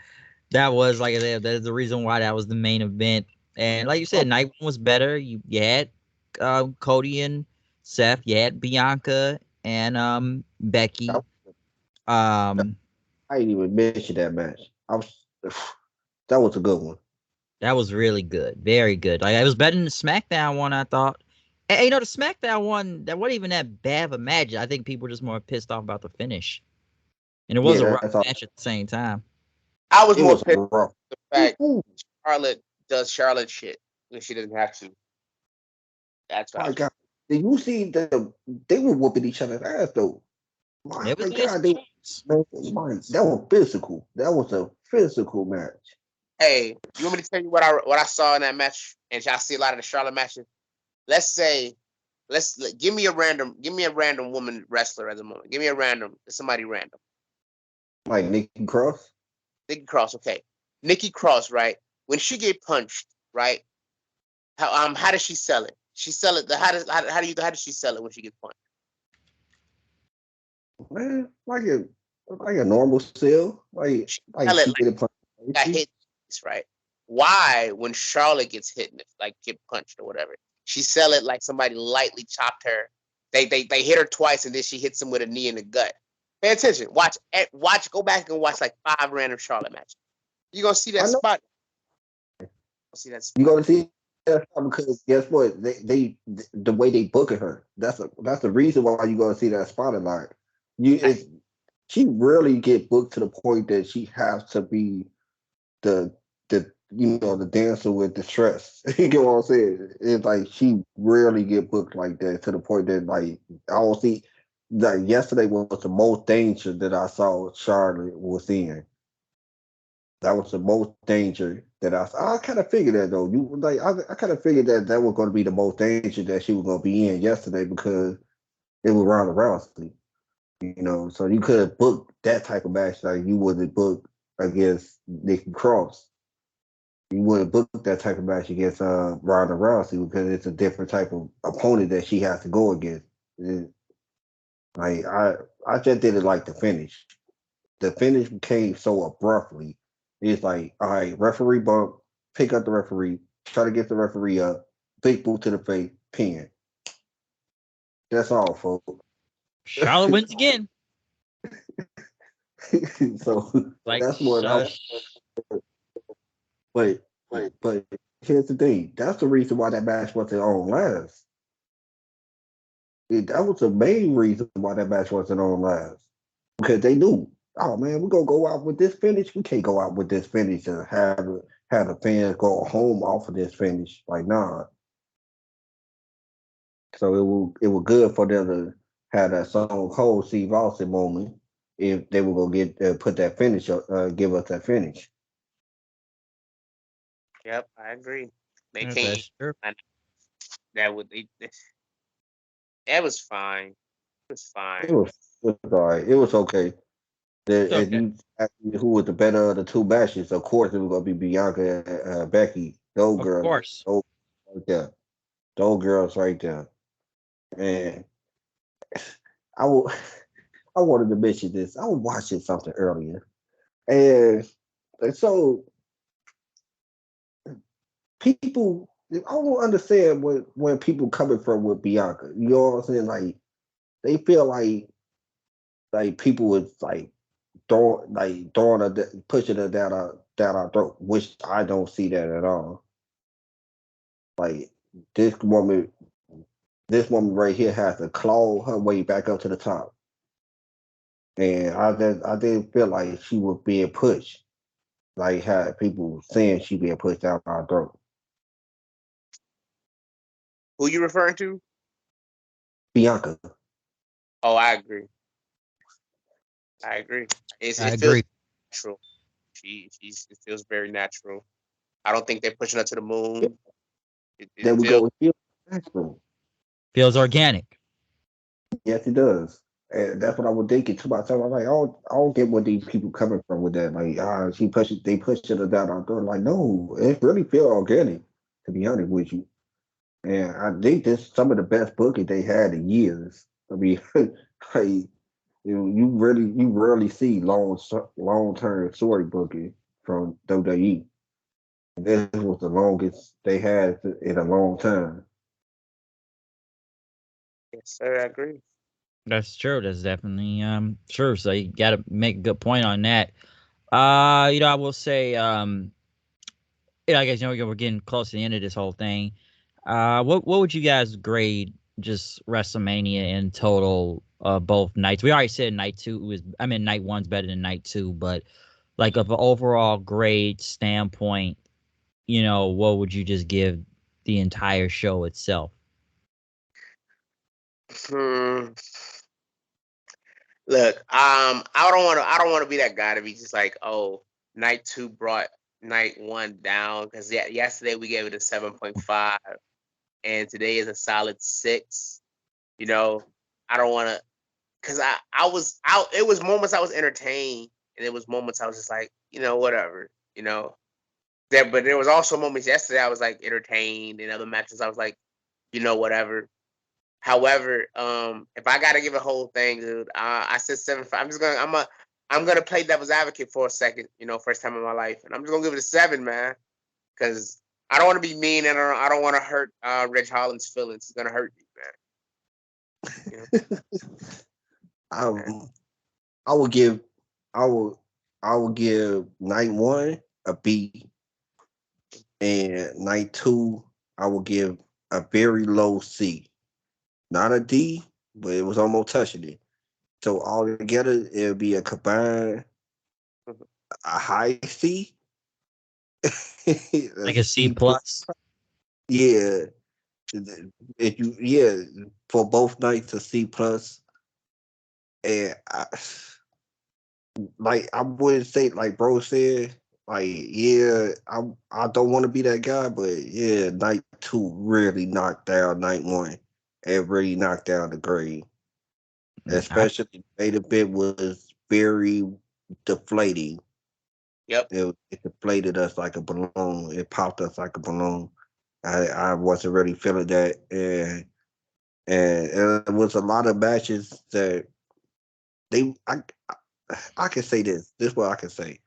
that was like that's the reason why that was the main event. And like you said, night one was better. You had Cody and Seth. You had Bianca and Becky. I didn't even mention that match. That was a good one. That was really good, very good. Like it was better than the SmackDown one, I thought. And, the SmackDown one, that wasn't even that bad of a match. I think people were just more pissed off about the finish, and it was a rough match at the same time. I was more pissed off the fact Charlotte does Charlotte shit when she doesn't have to. That's right. My God, did you see they were whooping each other's ass though? My God, that was physical. That was a physical match. Hey, you want me to tell you what I saw in that match? And I see a lot of the Charlotte matches. Give me a random woman wrestler at the moment. Give me somebody random. Like Nikki Cross? Nikki Cross, okay. Nikki Cross, right? When she get punched, right? How does she sell it? She sell it. How does she sell it when she gets punched? Man, like a normal sell. Like she got hit, right? Why when Charlotte gets hit, like get punched or whatever, she sell it like somebody lightly chopped her. They hit her twice and then she hits him with a knee in the gut. Pay attention. Watch. Go back and watch like 5 random Charlotte matches. You gonna see that spot. You gonna see that spot because guess what? They the way they booking her. That's the reason why you gonna see that spot a lot. She really get booked to the point that she has to be the dancer with the stress. You get what I'm saying? It's like she rarely get booked like that to the point that like I don't see like yesterday was the most danger that I saw Charlotte was in. That was the most danger that I saw. I kind of figured that though. I kind of figured that was going to be the most danger that she was going to be in yesterday because it was Ronda Rousey. So you could have booked that type of match like you would have booked against Nikki Cross. You wouldn't book that type of match against Ronda Rousey because it's a different type of opponent that she has to go against. I just didn't like the finish. The finish came so abruptly. It's like, all right, referee bump, pick up the referee, try to get the referee up, big boot to the face, pin. That's all, folks. Charlotte wins again. So that's what I. But here's the thing. That's the reason why that match wasn't on last. That was the main reason why that match wasn't on last. Because they knew, oh man, we're gonna go out with this finish. We can't go out with this finish and have the fans go home off of this finish. Like, nah. So it was good for them to have that Stone Cold Steve Austin moment if they were gonna get put that finish, give us that finish. Yep, I agree. They Yeah, can't. that's true. That would. That was fine. It was It fine. was, it was all right. It was okay. It's And okay. you asked me who was the better of the two matches. Of course, it was gonna be Bianca and Becky. Those Of girls, course. those right there. Those girls right there. And I will. I wanted to mention this. I was watching something earlier, and so people. I don't understand when people coming from with Bianca. You know what I'm saying? Like they feel like people was like throwing her, pushing her down our throat, which I don't see that at all. Like this woman, this woman right here has to claw her way back up to the top, and I didn't feel like she was being pushed, like had people saying she being pushed down our throat. Who you referring to? Bianca, Oh, I agree. I agree. I It feels agree. natural. It feels very natural. I don't think they're pushing her to the moon. It there we feels go. It feels natural. Feels organic. Yes, it does. And that's what I was thinking to myself. I'm like, I don't get where these people coming from with that. Like, they pushing her down our throat. Like, no, it really feel organic, to be honest with you. And I think this some of the best booking they had in years. I mean, like, you rarely see long term story booking from WWE. And this was the longest they had in a long time. yes, sir. I agree. That's true. That's definitely true. So you got to make a good point on that. I will say I guess we're getting close to the end of this whole thing. What would you guys grade just WrestleMania in total? Both nights. We already said night two was. I mean, night one's better than night two, but like of an overall grade standpoint, what would you just give the entire show itself? Hmm. Look, I don't want to be that guy to be just like, oh, night two brought night one down because yesterday we gave it a 7.5, and today is a solid 6. You know, I don't want to, because I was out. It was moments I was entertained, and it was moments I was just like, whatever. But there was also moments yesterday I was like entertained, and other matches I was like, whatever. However, if I gotta give a whole thing, dude, I said 7.5. I'm gonna play devil's advocate for a second. First time in my life, and I'm just gonna give it a 7, man, because I don't want to be mean, and I don't want to hurt Reg Holland's feelings. It's gonna hurt me, man. um, I would give I would give night one a B, and night two I would give a very low C. Not a D, but it was almost touching it. So altogether it would be a combined a high C. A Like a C C plus. plus. Yeah. If you for both nights a C plus. And I wouldn't say like bro said, like I don't want to be that guy, but yeah, night two really knocked down night one and really knocked down the grade. I, Especially the main event was very deflating. Yep. It deflated us like a balloon. It popped us like a balloon. I wasn't really feeling that, and it was a lot of matches that they I can say this. This is what I can say.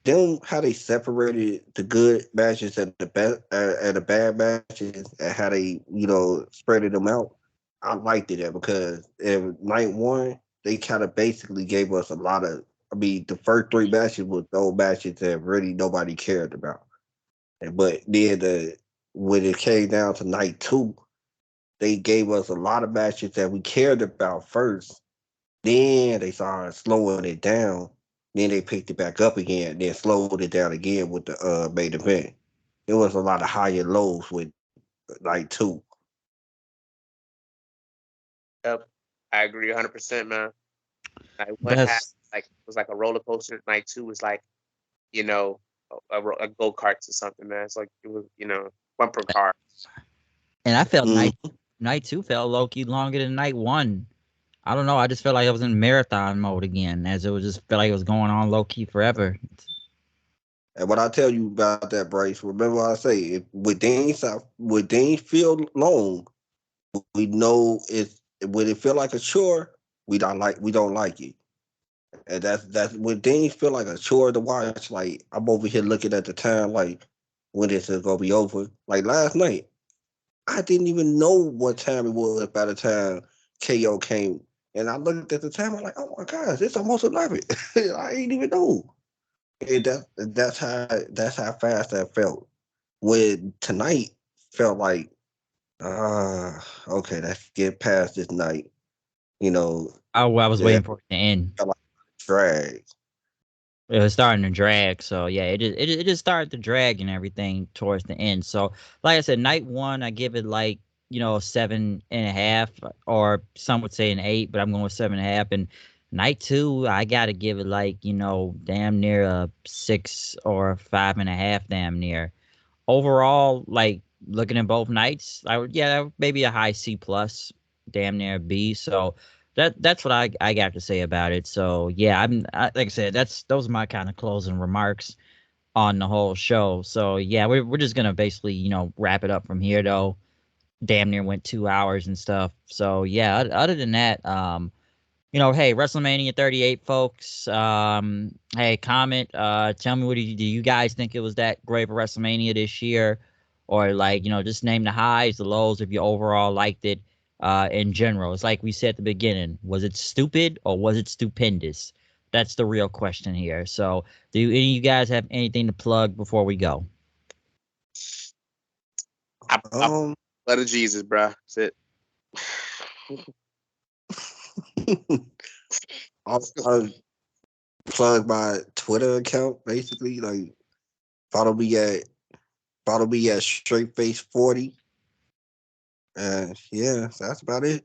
Them how they separated the good matches and the bad matches and how they spreaded them out. I liked it because in night one they kind of basically gave us a lot of. I mean, the first three matches was those matches that really nobody cared about. But then when it came down to night two, they gave us a lot of matches that we cared about first. Then they started slowing it down. Then they picked it back up again. Then slowed it down again with the main event. It was a lot of high and lows with night two. Yep. I agree 100%, man. Night one had That's was like a roller coaster. Night two was like, you know, a go karts or something, man. It's like it was, bumper car. and I felt Mm. night two felt low key longer than night one. I don't know. I just felt like I was in marathon mode again, as it was just felt like it was going on low key forever. And what I tell you about that, Bryce, remember what I say, if with things feel long, we know it's when it feel like a chore, we don't like it. And that's when things feel like a chore to watch. Like I'm over here looking at the time, like when this is gonna be over. Like last night, I didn't even know what time it was by the time KO came, and I looked at the time. I'm like, oh my gosh, it's almost 11. I ain't even know. And that's how fast that felt. When tonight felt like, okay, let's get past this night. You know, I was yeah, waiting for it to end. felt like drag. It was starting to drag, so yeah, it just started to drag and everything towards the end. So, like I said, night one, I give it like 7.5, or some would say an 8, but I'm going with 7.5. And night two, I gotta give it like damn near a 6 or 5.5, damn near. Overall, like looking at both nights, I would maybe a high C plus, damn near B. So that's what I got to say about it. So yeah, like I said, those are my kind of closing remarks on the whole show. So yeah, we're just gonna basically wrap it up from here though. Damn near went 2 hours and stuff. So yeah, other than that, hey, WrestleMania 38, folks. Hey, comment. Tell me, what do you guys think it was that great of a WrestleMania this year, or like just name the highs, the lows, if you overall liked it. In general, it's like we said at the beginning. Was it stupid or was it stupendous? That's the real question here. So, do any of you guys have anything to plug before we go? I blood of Jesus, bro. That's it. I'll plug my Twitter account basically. Like follow me at StraightFace40. And yeah, that's about it.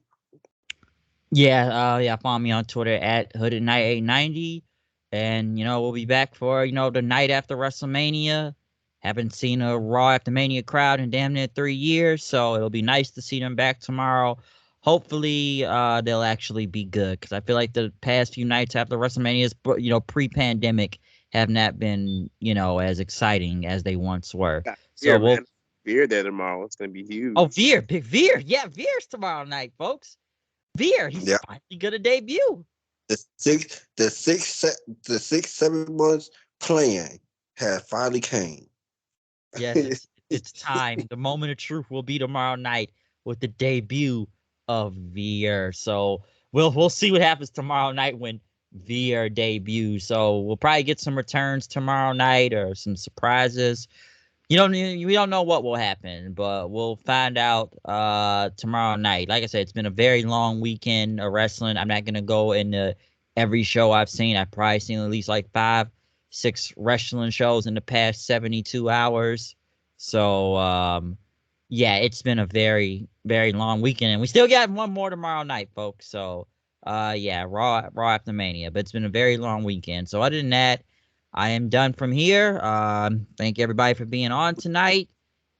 Yeah, follow me on Twitter at HoodedKnight890. And, we'll be back for, the night after WrestleMania. Haven't seen a Raw After Mania crowd in damn near 3 years, so it'll be nice to see them back tomorrow. Hopefully, they'll actually be good, because I feel like the past few nights after WrestleMania, pre-pandemic, have not been, as exciting as they once were. Got So Veer, man. Veer there tomorrow. It's gonna be huge. Oh, big Veer. Yeah, Veer's tomorrow night, folks. Veer, he's Yeah. finally gonna debut. The 6-7 months plan has finally came. Yes, it's time. The moment of truth will be tomorrow night with the debut of Veer. So we'll see what happens tomorrow night when Veer debuts. So we'll probably get some returns tomorrow night or some surprises. We don't know what will happen, but we'll find out tomorrow night. Like I said, it's been a very long weekend of wrestling. I'm not gonna go into every show I've seen. I've probably seen at least like 5-6 wrestling shows in the past 72 hours. So yeah, it's been a very, very long weekend, and we still got one more tomorrow night, folks. So yeah, Raw After Mania. But it's been a very long weekend. So other than that, I am done from here. Thank everybody for being on tonight,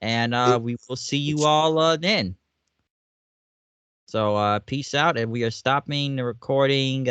and we will see you all then. So peace out, and we are stopping the recording